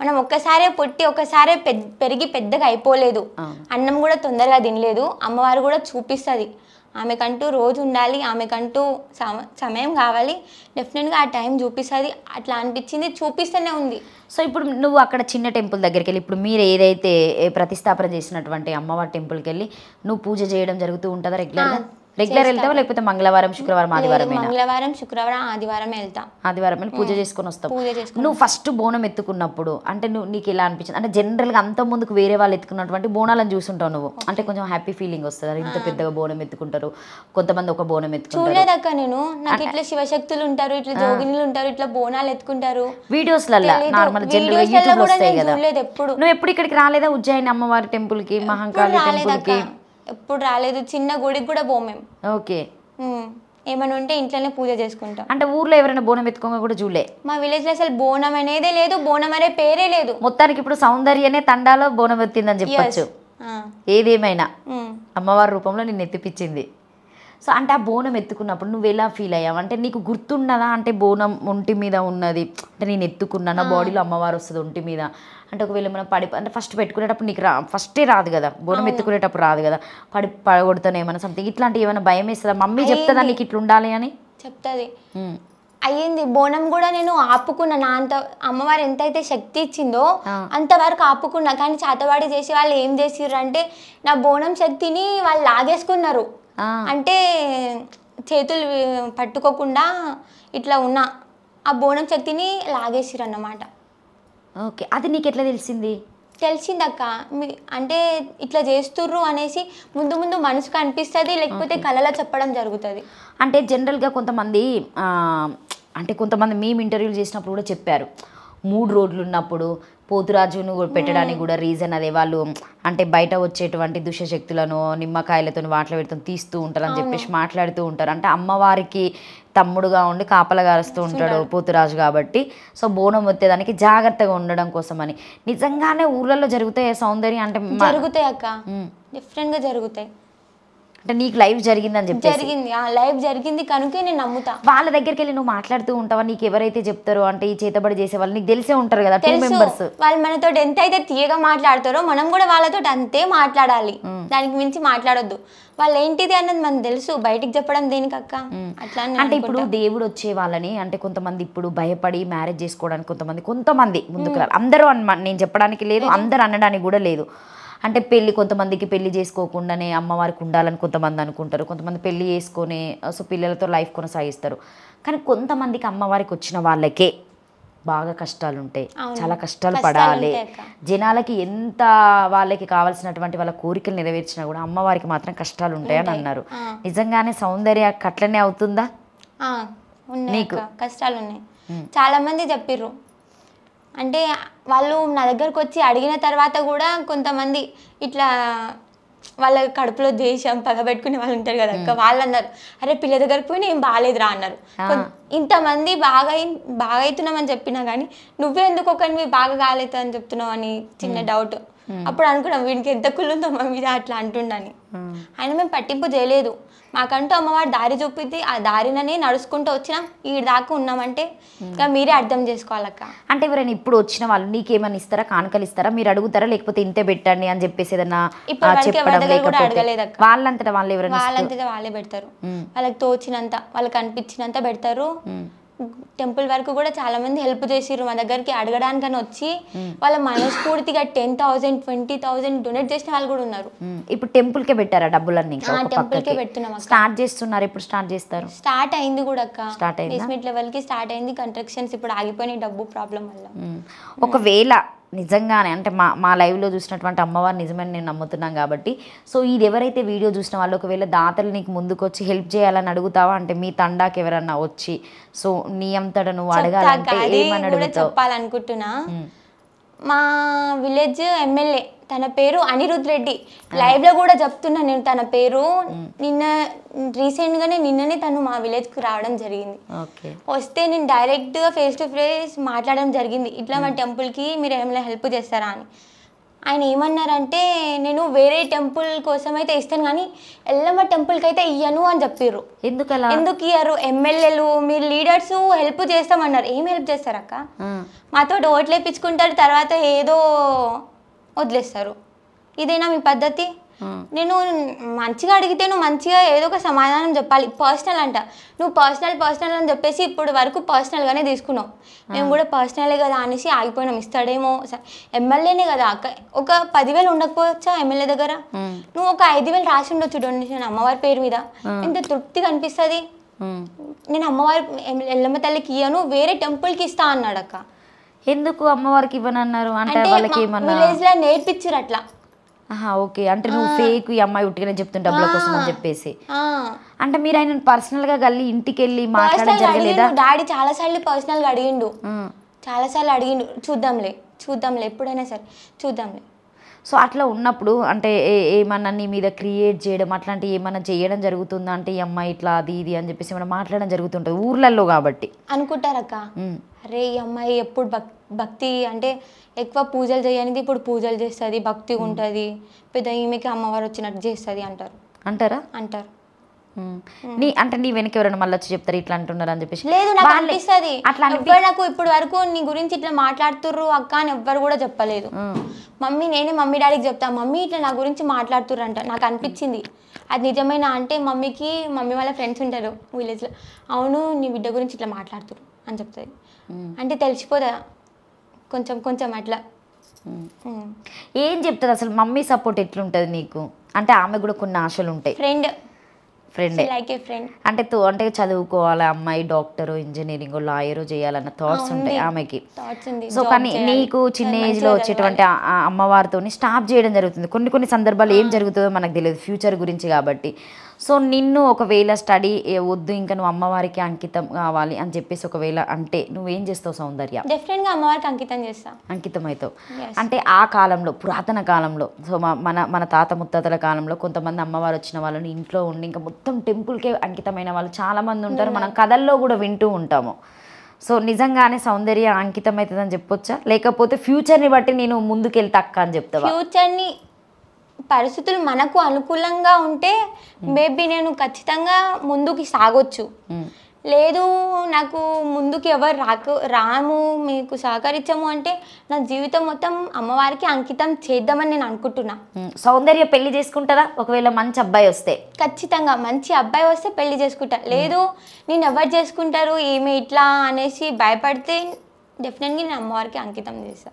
మనం ఒక్కసారే పుట్టి ఒక్కసారే పెరిగి పెద్దగా అయిపోలేదు. అన్నం కూడా తొందరగా తినలేదు. అమ్మవారు కూడా చూపిస్తుంది, ఆమెకంటూ రోజు ఉండాలి, ఆమెకంటూ సమయం కావాలి, డెఫినెట్గా ఆ టైం చూపిస్తుంది. అట్లా అనిపించింది, చూపిస్తూనే ఉంది. సో ఇప్పుడు నువ్వు అక్కడ చిన్న టెంపుల్ దగ్గరికి వెళ్ళి, ఇప్పుడు మీరు ఏదైతే ప్రతిష్టాపన చేసినటువంటి అమ్మవారి టెంపుల్కి వెళ్ళి నువ్వు పూజ చేయడం జరుగుతూ ఉంటుందా రెగ్యులర్ వెళ్తావా, లేకపోతే మంగళవారం శుక్రవారం ఆదివారం? మంగళవారం శుక్రవారం ఆదివారం వెళ్తా. ఆదివారం వెళ్ళి పూజ చేసుకొని వస్తావు. నువ్వు ఫస్ట్ బోనం ఎత్తుకున్నప్పుడు అంటే నీకు ఎలా అనిపించింది? అంటే జనరల్గా అంత ముందుకు వేరే వాళ్ళు ఎత్తుకున్నటువంటి బోనాలను చూసుంటావు నువ్వు, అంటే కొంచెం హ్యాపీ ఫీలింగ్ వస్తుంది, ఇంత పెద్దగా బోనం ఎత్తుకుంటారు, కొంతమంది ఒక బోనం ఎత్తుకుంటారు. చూడలేదక్క నేను, నాకు ఇట్లా శివశక్తులు ఉంటారు, ఇట్లా జోగినులు ఉంటారు, ఇట్లా బోనాలు ఎత్తుకుంటారు వీడియోస్లలో నార్మల్ జనరల్గా యూట్యూబ్ వస్తాయి కదా. ఎప్పుడు నువ్వు ఎప్పుడు ఇక్కడికి రాలేదా ఉజ్జయిని అమ్మవారి టెంపుల్ కి, మహంకాళి టెంపుల్ కి? ఎప్పుడు రాలేదు. చిన్న గుడికి కూడా పోమేం. ఓకే. ఏమైనా ఉంటే ఇంట్లోనే పూజ చేసుకుంటాం. అంటే ఊర్లో ఎవరైనా బోనం ఎత్తుకోగా కూడా చూడలే? మా విలేజ్ లో అసలు బోనం అనేదే లేదు, బోనం అనే పేరే లేదు. మొత్తానికి ఇప్పుడు సౌందర్యనే తండాలో బోనం ఎత్తిందని చెప్పచ్చు. ఏదేమైనా అమ్మవారి రూపంలో నిన్ను ఎత్తిపించింది. సో అంటే ఆ బోనం ఎత్తుకున్నప్పుడు నువ్వు ఎలా ఫీల్ అయ్యావు? అంటే నీకు గుర్తున్నదా, అంటే బోనం ఒంటి మీద ఉన్నది, అంటే నేను ఎత్తుకున్నా, నా బాడీలో అమ్మవారు వస్తుంది ఒంటి మీద, అంటే ఒకవేళ మనం అంటే ఫస్ట్ పెట్టుకునేటప్పుడు నీకు ఫస్టే రాదు కదా, బోనం ఎత్తుకునేటప్పుడు రాదు కదా, పడగొడతాను ఏమైనా సంథింగ్ ఇట్లాంటివి ఏమైనా భయం వేస్తుందా? మమ్మీ చెప్తుందా నీకు ఇట్లా ఉండాలి అని? చెప్తుంది. అయ్యింది. బోనం కూడా నేను ఆపుకున్నా, నా అంత అమ్మవారు ఎంతైతే శక్తి ఇచ్చిందో అంతవరకు ఆపుకున్నా. కానీ చేతవాడి చేసి వాళ్ళు ఏం చేసిర్రు అంటే నా బోనం శక్తిని వాళ్ళు లాగేసుకున్నారు. అంటే చేతులు పట్టుకోకుండా ఇట్లా ఉన్న ఆ బోనం శక్తిని లాగేసిర్రు అన్నమాట. ఓకే. అది నీకు ఎట్లా తెలిసిందక్క. అంటే ఇట్లా చేస్తుర్రు అనేసి ముందు ముందు మనసుకు అనిపిస్తుంది, లేకపోతే కళలో చెప్పడం జరుగుతుంది. అంటే జనరల్గా కొంతమంది అంటే కొంతమంది మేము ఇంటర్వ్యూలు చేసినప్పుడు కూడా చెప్పారు, 3 రోడ్లు ఉన్నప్పుడు పోతురాజును పెట్టడానికి కూడా రీజన్ అదే, వాళ్ళు అంటే బయట వచ్చేటువంటి దుష్టశక్తులను నిమ్మకాయలతో వాటిలో పెడుతుంది తీస్తూ ఉంటారు అని చెప్పేసి మాట్లాడుతూ ఉంటారు. అంటే అమ్మవారికి తమ్ముడుగా ఉండి కాపలగారుస్తూ ఉంటాడు పోతురాజు కాబట్టి, సో బోనం వచ్చేదానికి జాగ్రత్తగా ఉండడం కోసమని. నిజంగానే ఊర్లలో జరుగుతాయి సౌందర్యం? అంటే జరుగుతాయి అక్క, డిఫరెంట్గా జరుగుతాయి. అంటే నీకు లైవ్ జరిగిందని చెప్పి? జరిగింది, లైవ్ జరిగింది కనుక నేను నమ్ముతా. వాళ్ళ దగ్గరికి వెళ్ళి నువ్వు మాట్లాడుతూ ఉంటావా? నీకు ఎవరైతే చెప్తారో అంటే ఈ చేతబడి చేసే వాళ్ళు నీకు తెలిసే ఉంటారు కదా, 2 మెంబర్స్, వాళ్ళు మనతో ఎంత అయితే తీయగా మాట్లాడతారో మనం కూడా వాళ్ళతో అంతే మాట్లాడాలి, దానికి మించి మాట్లాడొద్దు. వాళ్ళు ఏంటిది అన్నది మనకు తెలుసు, బయటికి చెప్పడం దేనికి అక్క? అట్లా అంటే ఇప్పుడు దేవుడు వచ్చే వాళ్ళని అంటే కొంతమంది ఇప్పుడు భయపడి మ్యారేజ్ చేసుకోవడానికి కొంతమంది ముందుకు రాలి, అందరూ నేను చెప్పడానికి లేదు, అందరు అనడానికి కూడా లేదు. అంటే కొంతమందికి పెళ్లి చేసుకోకుండానే అమ్మవారికి ఉండాలని కొంతమంది అనుకుంటారు, కొంతమంది పెళ్లి చేసుకొని సో పిల్లలతో లైఫ్ కొనసాగిస్తారు. కానీ కొంతమందికి అమ్మవారికి వచ్చిన వాళ్ళకే బాగా కష్టాలు ఉంటాయి, చాలా కష్టాలు పడాలి. జనాలకి ఎంత వాళ్ళకి కావాల్సినటువంటి వాళ్ళ కోరికలు నెరవేర్చినా కూడా అమ్మవారికి మాత్రం కష్టాలు ఉంటాయని అన్నారు. నిజంగానే సౌందర్య అట్లనే అవుతుందా? నీకు కష్టాలు ఉన్నాయి, చాలా మంది చెప్పిర్రు. అంటే వాళ్ళు నా దగ్గరకు వచ్చి అడిగిన తర్వాత కూడా కొంతమంది ఇట్లా వాళ్ళ కడుపులో దేశం పగబెట్టుకునే వాళ్ళు ఉంటారు కదా అక్క, వాళ్ళు అన్నారు అరే పిల్ల దగ్గరకు పోయి ఏం బాగాలేదురా అన్నారు. ఇంతమంది బాగా అవుతున్నామని చెప్పినా కానీ నువ్వే ఎందుకు ఒకరిని బాగా కాలేదు అని చెప్తున్నావు అని చిన్న డౌట్. అప్పుడు అనుకున్నాం వీడికి ఎంత కుళ్ళుందో మా మీద అట్లా అంటుండని. ఆయన మేము పట్టింపు చేయలేదు, మాకంటూ అమ్మవారు దారి చూపిద్ది, ఆ దారిననే నడుచుకుంటూ వచ్చినాం, ఈ దాకా ఉన్నామంటే ఇంకా మీరే అర్థం చేసుకోవాలక్క. అంటే ఎవరైనా ఇప్పుడు వచ్చిన వాళ్ళు నీకేమైనా ఇస్తారా, కానుకలు ఇస్తారా, మీరు అడుగుతారా, లేకపోతే ఇంతే పెట్టండి అని చెప్పేసి ఏదన్నా అడగలేదక్క? వాళ్ళంతటా వాళ్ళు ఎవరైనా వాళ్ళంతటా వాళ్ళే పెడతారు, వాళ్ళకి తోచినంత వాళ్ళకి అనిపించినంత పెడతారు. టెంపుల్ వరకు కూడా చాలా మంది హెల్ప్ చేసిర్రు, మా దగ్గరికి అడగడానికని వచ్చి వాళ్ళ మనస్ఫూర్తిగా 10,000 20,000 డొనేట్ చేసిన వాళ్ళు కూడా ఉన్నారు. ఇప్పుడు టెంపుల్ కే పెట్టారా డబ్బులన్నీ? టెంపుల్ కే పెడుతున్నాం. స్టార్ట్ చేస్తున్నారు, ఎప్పుడు స్టార్ట్ చేస్తారు? స్టార్ట్ అయింది కూడా అక్క, బేస్మెంట్ లెవెల్ కి స్టార్ట్ అయింది, కన్స్ట్రక్షన్స్ ఇప్పుడు ఆగిపోయినాయి డబ్బు ప్రాబ్లం వల్ల. ఒకవేళ నిజంగానే అంటే మా లైవ్లో చూసినటువంటి అమ్మవారు నిజమని నేను నమ్ముతున్నాం కాబట్టి, సో ఇది ఎవరైతే వీడియో చూసిన వాళ్ళు ఒకవేళ దాతలు నీకు ముందుకు వచ్చి హెల్ప్ చేయాలని అడుగుతావా? అంటే మీ తండాకి ఎవరన్నా వచ్చి సో నీ అంతటా నువ్వు అడగాలంటే ఏమని అడుగుతావు? చెప్పాలనుకుంటున్నా, మా విలేజ్ ఎమ్మెల్యే తన పేరు అనిరుద్ రెడ్డి, లైవ్లో కూడా చెప్తున్నా నేను తన పేరు. నిన్ననే తను మా విలేజ్కి రావడం జరిగింది. వస్తే నేను డైరెక్ట్గా ఫేస్ టు ఫేస్ మాట్లాడడం జరిగింది, ఇట్లా మా టెంపుల్కి మీరు ఏమైనా హెల్ప్ చేస్తారా అని. ఆయన ఏమన్నారంటే నేను వేరే టెంపుల్ కోసం అయితే ఇస్తాను కానీ ఎల్లమ్మ టెంపుల్కి అయితే ఇయ్యను అని చెప్పారు. ఎందుకు ఇయ్యరు? ఎమ్మెల్యేలు మీరు లీడర్స్ హెల్ప్ చేస్తామన్నారు. ఏం హెల్ప్ చేస్తారక్క? మాతో ఓట్లు వేయించుకుంటారు, తర్వాత ఏదో వదిలేస్తారు. ఇదేనా మీ పద్ధతి? నేను మంచిగా అడిగితే నువ్వు మంచిగా ఏదో ఒక సమాధానం చెప్పాలి. పర్సనల్ అంట, నువ్వు పర్సనల్ అని చెప్పేసి ఇప్పుడు వరకు పర్సనల్గానే తీసుకున్నావు. మేము కూడా పర్సనలే కదా అనేసి ఆగిపోయినాం. ఇస్తాడేమో, ఎమ్మెల్యేనే కదా అక్క, ఒక 10,000 ఉండకపోవచ్చా ఎమ్మెల్యే దగ్గర? నువ్వు ఒక 5,000 రాసి ఉండొచ్చు డొనేషన్ అమ్మవారి పేరు మీద. ఎంత తృప్తిగా అనిపిస్తుంది. నేను అమ్మవారి ఎల్లమ్మ తల్లికి ఇయ్యను, వేరే టెంపుల్కి ఇస్తా అన్నాడు అక్క. ఎందుకు అమ్మవారికి ఇవ్వనన్నారు? అంటే విలేజ్ లో నేర్పించారు అట్లా. ఓకే, అంటే నువ్వు ఫేక్, ఈ అమ్మాయి ఉట్టిగానే చెప్తుంటే డబ్బుల కోసం అని చెప్పేసి. అంటే మీరు ఆయన పర్సనల్ గా వెళ్ళి ఇంటికి వెళ్ళి మాట్లాడడం జరగలేదా? డాడీ చాలా సార్లు పర్సనల్ గా అడిగిండు, చూద్దాంలే ఎప్పుడైనా సరే చూద్దాంలే. సో అట్లా ఉన్నప్పుడు అంటే ఏమన్నా నీ మీద క్రియేట్ చేయడం అట్లాంటి ఏమన్నా చేయడం జరుగుతుందా? అంటే ఈ అమ్మాయి ఇట్లా అది ఇది అని చెప్పేసి ఏమన్నా మాట్లాడడం జరుగుతుంటుంది ఊర్లలో కాబట్టి అనుకుంటారక్క. అరే ఈ అమ్మాయి ఎప్పుడు భక్తి అంటే ఎక్కువ పూజలు చేయనిది ఇప్పుడు పూజలు చేస్తుంది, భక్తి ఉంటుంది, పెద్ద ఈమెకి అమ్మవారు వచ్చినట్టు చేస్తుంది అంటారా? అంటారు. అంటే నీ వెనక ఎవరైనా మళ్ళీ వచ్చి చెప్తారు ఇట్లా అంటున్నారు అని చెప్పేసి? లేదు, నాకు అనిపిస్తుంది అట్లా. నాకు ఇప్పుడు వరకు నీ గురించి ఇట్లా మాట్లాడుతుర్రు అక్క అని ఎవ్వరు కూడా చెప్పలేదు. నేనే మమ్మీ డాడీకి చెప్తా, మమ్మీ ఇట్లా నా గురించి మాట్లాడుతుర్రు అంట. నాకు అనిపించింది అది నిజమేనా అంటే, మమ్మీ వాళ్ళ ఫ్రెండ్స్ ఉంటారు విలేజ్లో, అవును నీ బిడ్డ గురించి ఇట్లా మాట్లాడుతురు అని చెప్తుంది. అంటే తెలిసిపోదా కొంచెం అట్లా. ఏం చెప్తుంది అసలు? మమ్మీ సపోర్ట్ ఎట్లుంటుంది నీకు? అంటే ఆమె కూడా కొన్ని ఆశలు ఉంటాయి. ఫ్రెండ్ అంటే చదువుకోవాలి అమ్మాయి, డాక్టర్, ఇంజనీరింగ్, లాయర్ చేయాలన్న థాట్స్ ఉంటాయి ఆమెకి. సో కానీ నీకు చిన్న ఏజ్ లో వచ్చేటువంటి అమ్మవారితో స్టాప్ చేయడం జరుగుతుంది. కొన్ని సందర్భాలు ఏం జరుగుతుందో మనకు తెలియదు ఫ్యూచర్ గురించి కాబట్టి. సో నిన్ను ఒకవేళ స్టడీ వద్దు ఇంకా నువ్వు అమ్మవారికి అంకితం కావాలి అని చెప్పేసి ఒకవేళ అంటే నువ్వేం చేస్తావు సౌందర్య? డెఫినెట్గా అమ్మవారికి అంకితం అవుతావు. అంటే ఆ కాలంలో, పురాతన కాలంలో, సో మన తాత ముత్తాతల కాలంలో కొంతమంది అమ్మవారు వచ్చిన వాళ్ళని ఇంట్లో ఉండి ఇంకా మొత్తం టెంపుల్కే అంకితమైన వాళ్ళు చాలామంది ఉంటారు. మనం కథల్లో కూడా వింటూ ఉంటాము. సో నిజంగానే సౌందర్య అంకితం అవుతుందని చెప్పొచ్చా? లేకపోతే ఫ్యూచర్ని బట్టి నేను ముందుకెళ్తా అక్క అని చెప్తావా? ఫ్యూచర్ని పరిస్థితులు మనకు అనుకూలంగా ఉంటే మేబీ నేను ఖచ్చితంగా ముందుకి సాగొచ్చు. లేదు నాకు ముందుకి ఎవరు రాము మీకు సహకరించము అంటే నా జీవితం మొత్తం అమ్మవారికి అంకితం చేద్దామని నేను అనుకుంటున్నా. సౌందర్య పెళ్లి చేసుకుంటారా ఒకవేళ మంచి అబ్బాయి వస్తే? ఖచ్చితంగా మంచి అబ్బాయి వస్తే పెళ్లి చేసుకుంటా. లేదు నేను ఎవరు చేసుకుంటారు ఈమె ఇట్లా అనేసి భయపడితే డెఫినెట్గా నేను అమ్మవారికి అంకితం చేస్తా.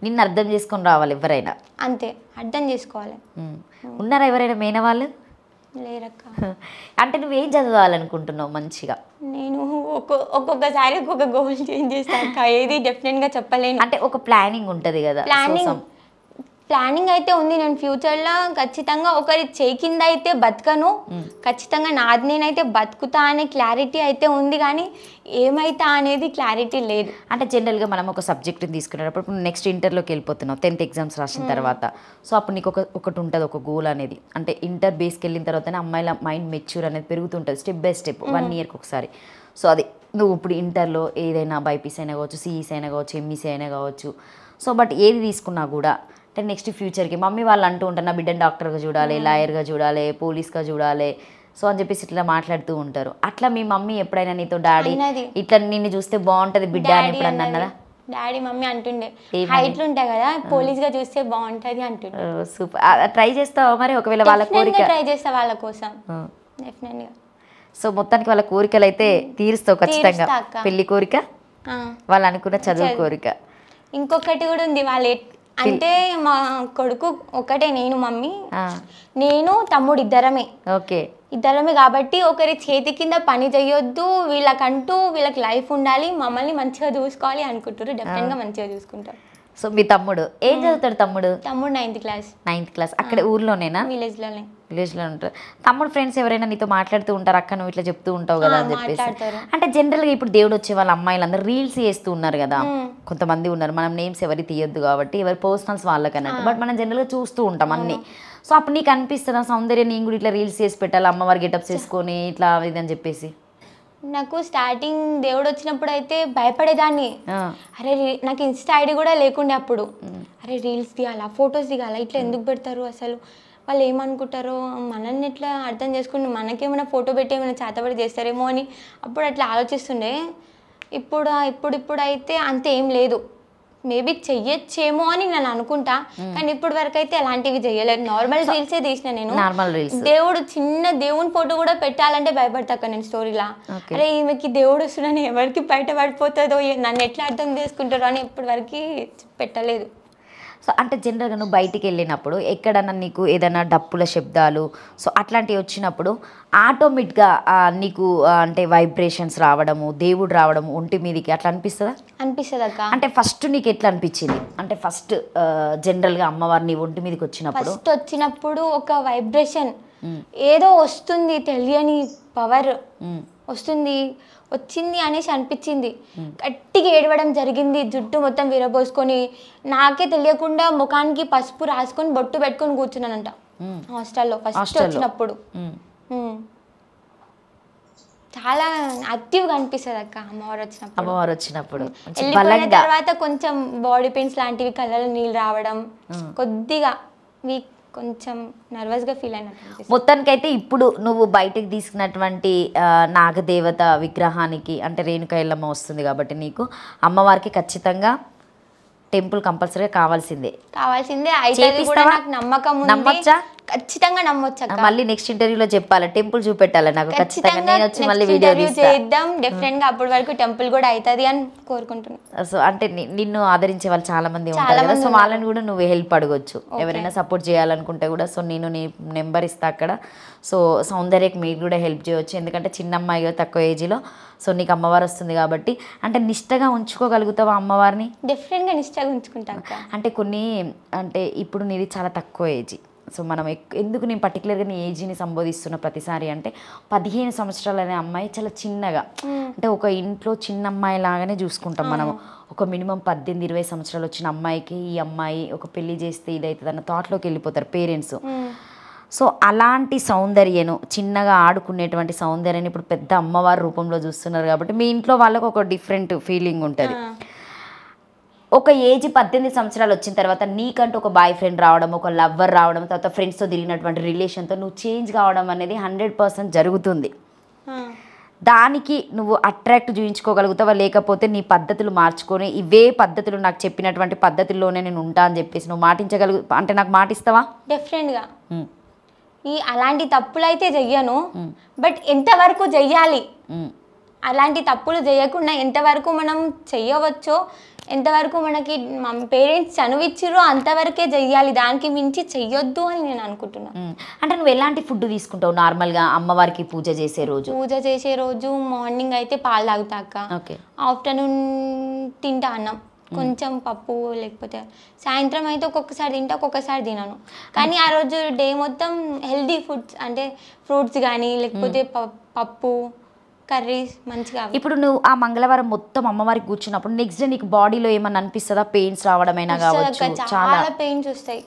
నిన్ను అర్థం చేసుకొని రావాలి ఎవరైనా, అంతే అర్థం చేసుకోవాలి. ఉన్నారా ఎవరైనా మేన వాళ్ళు? లేరక్క. అంటే నువ్వేం చదవాలనుకుంటున్నావు మంచిగా? నేను ఒక్కొక్కసారి ఒక్కొక్క గోల్ చేంజ్ చేస్తాను, ఏది డెఫినెట్గా చెప్పలేను. అంటే ఒక ప్లానింగ్ ఉంటుంది కదా? ప్లానింగ్ అయితే ఉంది. నేను ఫ్యూచర్లో ఖచ్చితంగా ఒకరి చేయి కింద అయితే బతకను, ఖచ్చితంగా నాది నేనైతే బతుకుతా అనే క్లారిటీ అయితే ఉంది, కానీ ఏమైతా అనేది క్లారిటీ లేదు. అంటే జనరల్గా మనం ఒక సబ్జెక్ట్ని తీసుకునేటప్పుడు నెక్స్ట్ ఇంటర్లోకి వెళ్ళిపోతున్నావు 10th ఎగ్జామ్స్ రాసిన తర్వాత. సో అప్పుడు నీకు ఒకటి ఉంటుంది, ఒక గోల్ అనేది. అంటే ఇంటర్ బేస్కి వెళ్ళిన తర్వాతనే అమ్మాయిల మైండ్ మెచ్యూర్ అనేది పెరుగుతుంటుంది స్టెప్ బై స్టెప్, 1 ఇయర్కి ఒకసారి. సో అది నువ్వు ఇప్పుడు ఇంటర్లో ఏదైనా బైపీసీ అయినా కావచ్చు, సిఈసీ అయినా కావచ్చు, ఎంఈసీ అయినా కావచ్చు. సో బట్ ఏది తీసుకున్నా కూడా అంటే నెక్స్ట్ ఫ్యూచర్కి మమ్మీ వాళ్ళు అంటూ ఉంటారు నా బిడ్డని డాక్టర్గా చూడాలి, లాయర్గా చూడాలి, పోలీస్గా చూడాలి, సో అని చెప్పేసి ఇట్లా మాట్లాడుతూ ఉంటారు. అట్లా మీ మమ్మీ ఎప్పుడైనా నీతో డాడీ ఇట్లా నిన్ను చూస్తే బాగుంటుంది బిడ్డ అని ఎప్పుడన్నా అన్నదా? డాడీ మమ్మీ అంటుండే హైట్లు ఉంటాయి కదా పోలీస్గా చూస్తే బాగుంటుంది అంటుండే. సూపర్. ట్రై చేస్తావా మరి? ఒకవేళ వాళ్ళ కోరిక ట్రై చేస్తా వాళ్ళ కోసం డెఫినెట్గా. సో మొత్తానికి వాళ్ళ కోరికలు అయితే తీరుస్తావు ఖచ్చితంగా. పెళ్లి కోరిక, వాళ్ళు అనుకున్న చదువు కోరిక. ఇంకొకటి కూడా ఉంది, వాళ్ళు అంటే మా కొడుకు ఒకటే, నేను తమ్ముడు ఇద్దరమే కాబట్టి ఒకరి చేతి కింద పని చేయొద్దు, వీళ్ళకి లైఫ్ ఉండాలి, మమ్మల్ని మంచిగా చూసుకోవాలి అనుకుంటారు. డెఫినెట్గా మంచిగా చూసుకుంటారు. సో మీ తమ్ముడు ఏం చదువుతాడు? తమ్ముడు 9th క్లాస్. అక్కడ ఊర్లోనేనా? విలేజ్లో ఉంటారు. తమ్ముడు ఫ్రెండ్స్ ఎవరైనా నీతో మాట్లాడుతూ ఉంటారు అక్క నువ్వు ఇట్లా చెప్తూ ఉంటావు కదా అని చెప్పేసి? అంటే జనరల్గా ఇప్పుడు దేవుడు వచ్చే వాళ్ళ అమ్మాయిలందరూ రీల్స్ చేస్తూ ఉన్నారు కదా, కొంతమంది ఉన్నారు, మనం నేమ్స్ ఎవరి తీయొద్దు కాబట్టి ఎవరి పర్సనల్స్ వాళ్ళకన్నట్టు, బట్ మనం జనరల్గా చూస్తూ ఉంటాం అన్ని. సో అప్పుడు నీకు అనిపిస్తుందా సౌందర్య నేను కూడా ఇట్లా రీల్స్ చేసి పెట్టాలి అమ్మవారి గెటప్స్ చేసుకొని ఇట్లా ఇది అని చెప్పేసి? నాకు స్టార్టింగ్ దేవుడు వచ్చినప్పుడు అయితే భయపడేదాన్ని. అరే నాకు ఇన్స్టా ఐడి కూడా లేకుండే అప్పుడు. అరే రీల్స్ దిగాలా, ఫొటోస్ దిగాలా, ఇట్లా ఎందుకు పెడతారు అసలు, వాళ్ళు ఏమనుకుంటారో, మనల్ని ఎట్లా అర్థం చేసుకుని మనకేమైనా ఫోటో పెట్టి ఏమైనా చేతబడి చేస్తారేమో అని అప్పుడు అట్లా ఆలోచిస్తుండే. ఇప్పుడైతే అంత ఏం లేదు, మేబీ చెయ్యొచ్చేమో అని నేను అనుకుంటా, కానీ ఇప్పటి వరకు అయితే అలాంటివి చెయ్యలేదు. నార్మల్ రీల్సే తీసిన నేను. చిన్న దేవుని ఫోటో కూడా పెట్టాలంటే భయపడతాక నేను స్టోరీలా. అరే ఈమెకి దేవుడు వస్తున్నాను, ఎవరికి బయట పడిపోతుందో, నన్ను ఎట్లా అర్థం చేసుకుంటారో అని ఇప్పటి వరకు పెట్టలేదు. సో అంటే జనరల్గా నువ్వు బయటికి వెళ్ళినప్పుడు ఎక్కడన్నా నీకు ఏదైనా డప్పుల శబ్దాలు సో అట్లాంటివి వచ్చినప్పుడు ఆటోమేటిక్గా నీకు అంటే వైబ్రేషన్స్ రావడము, దేవుడు రావడము ఒంటి మీదకి అట్లా అనిపిస్తుందా? అనిపిస్తుంది అక్క. అంటే ఫస్ట్ నీకు ఎట్లా అనిపించింది? అంటే ఫస్ట్ జనరల్గా అమ్మవారిని ఒంటి మీదకి వచ్చినప్పుడు ఒక వైబ్రేషన్ ఏదో వస్తుంది, తెలియని పవర్ వచ్చింది అనేసి అనిపించింది. గట్టిగా ఏడవడం జరిగింది, జుట్టు మొత్తం విరబోసుకొని, నాకే తెలియకుండా ముఖానికి పసుపు రాసుకొని బొట్టు పెట్టుకొని కూర్చున్నానంట హాస్టల్లో ఫస్ట్ వచ్చినప్పుడు. చాలా యాక్టివ్గా అనిపిస్తుంది అక్క అమ్మవారు వచ్చినప్పుడు. వెళ్ళిపోయిన తర్వాత కొంచెం బాడీ పెయిన్స్ లాంటివి, కళ్ళలో నీళ్ళు రావడం, కొద్దిగా వీక్, కొంచెం నర్వస్గా ఫీల్ అయినట్టు. మొత్తానికైతే ఇప్పుడు నువ్వు బయటకు తీసుకున్నటువంటి నాగదేవత విగ్రహానికి అంటే రేణుకా ఎల్లమ్మ వస్తుంది కాబట్టి నీకు అమ్మవారికి ఖచ్చితంగా టెంపుల్ కంపల్సరీగా కావాల్సిందే. అయితే కూడా నాకు నమ్మకం ఉంది. నమ్మొచ్చా? ఖచ్చితంగా నమ్మొచ్చు. మళ్ళీ నెక్స్ట్ ఇంటర్వ్యూలో చెప్పాలి, టెంపుల్ చూపెట్టాలి నాకు ఖచ్చితంగా. నేను వచ్చి మళ్ళీ వీడియో చేద్దాం డెఫినెట్ గా, అప్పటి వరకు టెంపుల్ కూడా అవుతుంది అని కోరుకుంటున్నాను. సో అంటే నిన్ను ఆదరించే వాళ్ళు చాలా మంది ఉంటారు కదా, సో వాళ్ళని కూడా నువ్వు హెల్ప్ అడగొచ్చు, ఎవరైనా సపోర్ట్ చేయాలనుకుంటే కూడా. సో నేను నీ నెంబర్ ఇస్తా అక్కడ. సో సౌందర్యకి మీరు కూడా హెల్ప్ చేయవచ్చు, ఎందుకంటే చిన్న అమ్మాయి తక్కువ ఏజ్లో. సో నీకు అమ్మవారు వస్తుంది కాబట్టి అంటే నిష్టగా ఉంచుకోగలుగుతావా అమ్మవారిని? డెఫినెట్గా నిష్టగా ఉంచుకుంటాను. అంటే కొన్ని అంటే ఇప్పుడు నీది చాలా తక్కువ ఏజ్, సో మనం ఎందుకు నేను పర్టికులర్గా నీ ఏజ్ని సంబోధిస్తున్న ప్రతిసారి అంటే 15 సంవత్సరాలు అనే అమ్మాయి చాలా చిన్నగా, అంటే ఒక ఇంట్లో చిన్న అమ్మాయి లాగానే చూసుకుంటాం మనం. ఒక మినిమం 18-20 సంవత్సరాలు వచ్చిన అమ్మాయికి ఈ అమ్మాయి ఒక పెళ్లి చేస్తే ఇదవుతుంది అన్న థాట్లోకి వెళ్ళిపోతారు పేరెంట్స్. సో అలాంటి సౌందర్యను, చిన్నగా ఆడుకునేటువంటి సౌందర్యాన్ని ఇప్పుడు పెద్ద అమ్మవారి రూపంలో చూస్తున్నారు కాబట్టి మీ ఇంట్లో వాళ్ళకు ఒక డిఫరెంట్ ఫీలింగ్ ఉంటుంది. ఒక ఏజ్ 18 సంవత్సరాలు వచ్చిన తర్వాత నీకంటూ ఒక బాయ్ ఫ్రెండ్ రావడం, ఒక లవ్వర్ రావడం, తర్వాత ఫ్రెండ్స్తో తిరిగినటువంటి రిలేషన్తో నువ్వు చేంజ్ కావడం అనేది 100% జరుగుతుంది. దానికి నువ్వు అట్రాక్ట్ చూపించుకోగలుగుతావా, లేకపోతే నీ పద్ధతులు మార్చుకొని ఇవే పద్ధతులు నాకు చెప్పినటువంటి పద్ధతుల్లోనే నేను ఉంటా అని చెప్పేసి నువ్వు అంటే నాకు మాటిస్తావా? డెఫినెట్గా. అలాంటి తప్పులు అయితే చెయ్యను, బట్ ఎంతవరకు చెయ్యాలి, అలాంటి తప్పులు చేయకుండా ఎంతవరకు మనం చెయ్యవచ్చో, ఎంతవరకు మనకి పేరెంట్స్ చనువిచ్చిరో అంతవరకే చెయ్యాలి, దానికి మించి చెయ్యొద్దు అని నేను అనుకుంటున్నాను. అంటే నువ్వు ఎలాంటి ఫుడ్ తీసుకుంటావు నార్మల్గా అమ్మవారికి పూజ చేసే రోజు? మార్నింగ్ అయితే పాలు తాగుతాక, ఆఫ్టర్నూన్ తింటా అన్నం, కొంచెం పప్పు, లేకపోతే సాయంత్రం అయితే ఒక్కొక్కసారి తింటా, ఒక్కొక్కసారి తినను. కానీ ఆ రోజు డే మొత్తం హెల్దీ ఫుడ్స్ అంటే ఫ్రూట్స్ కానీ, లేకపోతే పప్పు, కర్రీస్ మంచిగా. ఇప్పుడు నువ్వు ఆ మంగళవారం మొత్తం అమ్మవారికి కూర్చున్నప్పుడు నెక్స్ట్ డే నీకు బాడీలో ఏమన్నా అనిపిస్తుందా? పెయిన్స్ రావడమైనా కావచ్చు, చాలా పెయిన్స్ వస్తాయి,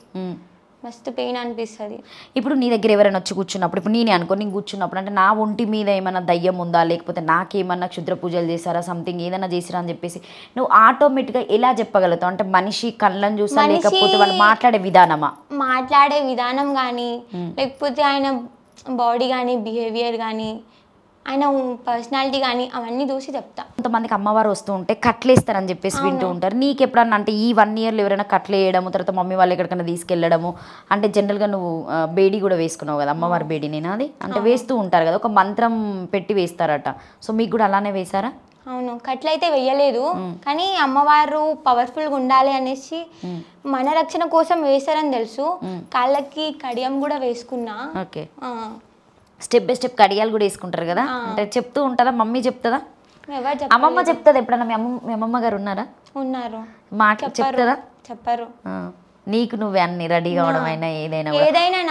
మస్తు పెయిన్ అనిపిస్తుంది. ఇప్పుడు నీ దగ్గర ఎవరైనా వచ్చి కూర్చున్నప్పుడు, ఇప్పుడు నేనే అనుకో నేను కూర్చున్నప్పుడు అంటే నా ఒంటి మీద ఏమైనా దయ్యం ఉందా, లేకపోతే నాకేమన్నా క్షుద్ర పూజలు చేశారా, సంథింగ్ ఏదైనా చేసిరా అని చెప్పేసి నువ్వు ఆటోమేటిక్గా ఎలా చెప్పగలుగుతావు? అంటే మనిషి కళ్ళని చూసా, లేకపోతే వాళ్ళు మాట్లాడే విధానం కానీ, లేకపోతే ఆయన బాడీ కానీ, బిహేవియర్ కానీ, ఆయన పర్సనాలిటీ కానీ అవన్నీ చూసి చెప్తా. కొంతమందికి అమ్మవారు వస్తూ ఉంటే కట్లేస్తారని చెప్పేసి వింటూ ఉంటారు. నీకు ఎప్పుడన్నా అంటే ఈ 1 ఇయర్లో ఎవరైనా కట్లేయడము, తర్వాత మమ్మీ వాళ్ళు ఎక్కడికైనా తీసుకెళ్ళడము, అంటే జనరల్గా నువ్వు బేడీ కూడా వేసుకున్నావు కదా, అమ్మవారి బేడీ నేను అది అంటే వేస్తూ ఉంటారు కదా, ఒక మంత్రం పెట్టి వేస్తారట. సో మీకు కూడా అలానే వేశారా? అవును, కట్లయితే వెయ్యలేదు, కానీ అమ్మవారు పవర్ఫుల్గా ఉండాలి అనేసి మన రక్షణ కోసం వేశారని తెలుసు. కాళ్ళకి కడియం కూడా వేసుకున్నా. ఓకే, స్టెప్ బై స్టెప్ కడియాలు కూడా వేసుకుంటారు కదా, అంటే చెప్తూ ఉంటారా? మమ్మీ చెప్తుందా? అమ్మమ్మ చెప్తుంది ఎప్పుడన్నా? మీ అమ్మమ్మ గారు ఉన్నారా? ఉన్నారు. చెప్తుందా? చెప్పారు. నీకు నువ్వే అన్ని రెడీ కావడం అయినా ఏదైనా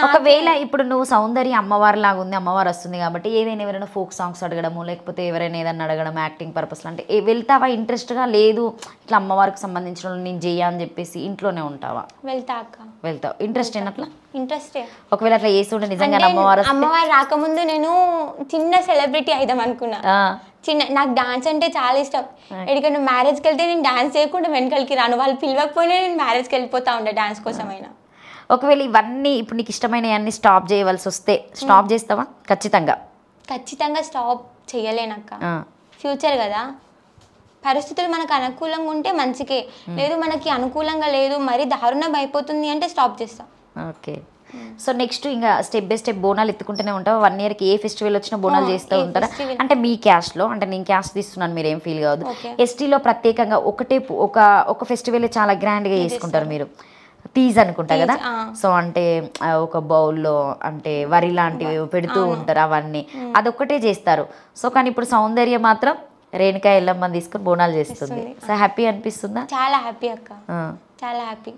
ఒకవేళ ఇప్పుడు నువ్వు సౌందర్య అమ్మవారి లాగా ఉంది, అమ్మవారు వస్తుంది కాబట్టి ఏదైనా ఎవరైనా ఫోక్ సాంగ్స్ అడగడము, లేకపోతే ఎవరైనా ఏదైనా అడగడం యాక్టింగ్ పర్పస్లో అంటే వెళ్తావా? ఇంట్రెస్ట్గా లేదు ఇట్లా అమ్మవారికి సంబంధించిన నేను చెయ్యా అని చెప్పేసి ఇంట్లోనే ఉంటావా? వెళ్తావు. ఇంట్రెస్ట్ ఏనట్లా? ఇంట్రెస్టే. ఒకవేళ అట్లా చేస్తుంటే నిజంగా అమ్మవారు రాకముందు నేను చిన్న సెలబ్రిటీ అయిదాం అనుకున్నా, నాకు డాన్స్ అంటే చాలా ఇష్టం. ఎక్కడికైనా మ్యారేజ్కి వెళ్తే నేను డాన్స్ చేయకుండా వెనకాలకి రాను, వాళ్ళు పిలవకపోయినా నేను మ్యారేజ్కి వెళ్ళిపోతా ఉండే డాన్స్ కోసమైనా. ఒకవేళ ఇవన్నీ ఇప్పుడు నీకు ఇష్టమైనవన్నీ స్టాప్ చేయవలసి వస్తే స్టాప్ చేస్తావా? ఖచ్చితంగా స్టాప్ చేయలేనక్క. ఫ్యూచర్ కదా, పరిస్థితులు మనకు అనుకూలంగా ఉంటే మంచికే, లేదు మనకి అనుకూలంగా లేదు మరీ దారుణం అయిపోతుంది అంటే స్టాప్ చేస్తాం. ఓకే. సో నెక్స్ట్ ఇంకా స్టెప్ బై స్టెప్ బోనాలు ఎత్తుకుంటూనే ఉంటావు. 1 ఇయర్కి ఏ ఫెస్టివల్ వచ్చినా బోనాలు చేస్తూ ఉంటారా? అంటే మీ క్యాస్ట్లో, అంటే నేను క్యాస్ట్ తీస్తున్నాను మీరు ఏం ఫీల్ కావద్దు, ఎస్టీలో ప్రత్యేకంగా ఒక ఫెస్టివల్ చాలా గ్రాండ్గా చేసుకుంటారు మీరు, తీజ్ అనుకుంటా కదా. సో అంటే ఒక బౌల్లో అంటే వరి లాంటివి పెడుతూ ఉంటారు, అవన్నీ అదొక్కటే చేస్తారు. సో కానీ ఇప్పుడు సౌందర్య మాత్రం రేణుకా ఎల్లమ్మని తీసుకుని బోనాలు చేస్తుంది. సో హ్యాపీ అనిపిస్తుందా? చాలా హ్యాపీ అక్క, చాలా హ్యాపీ.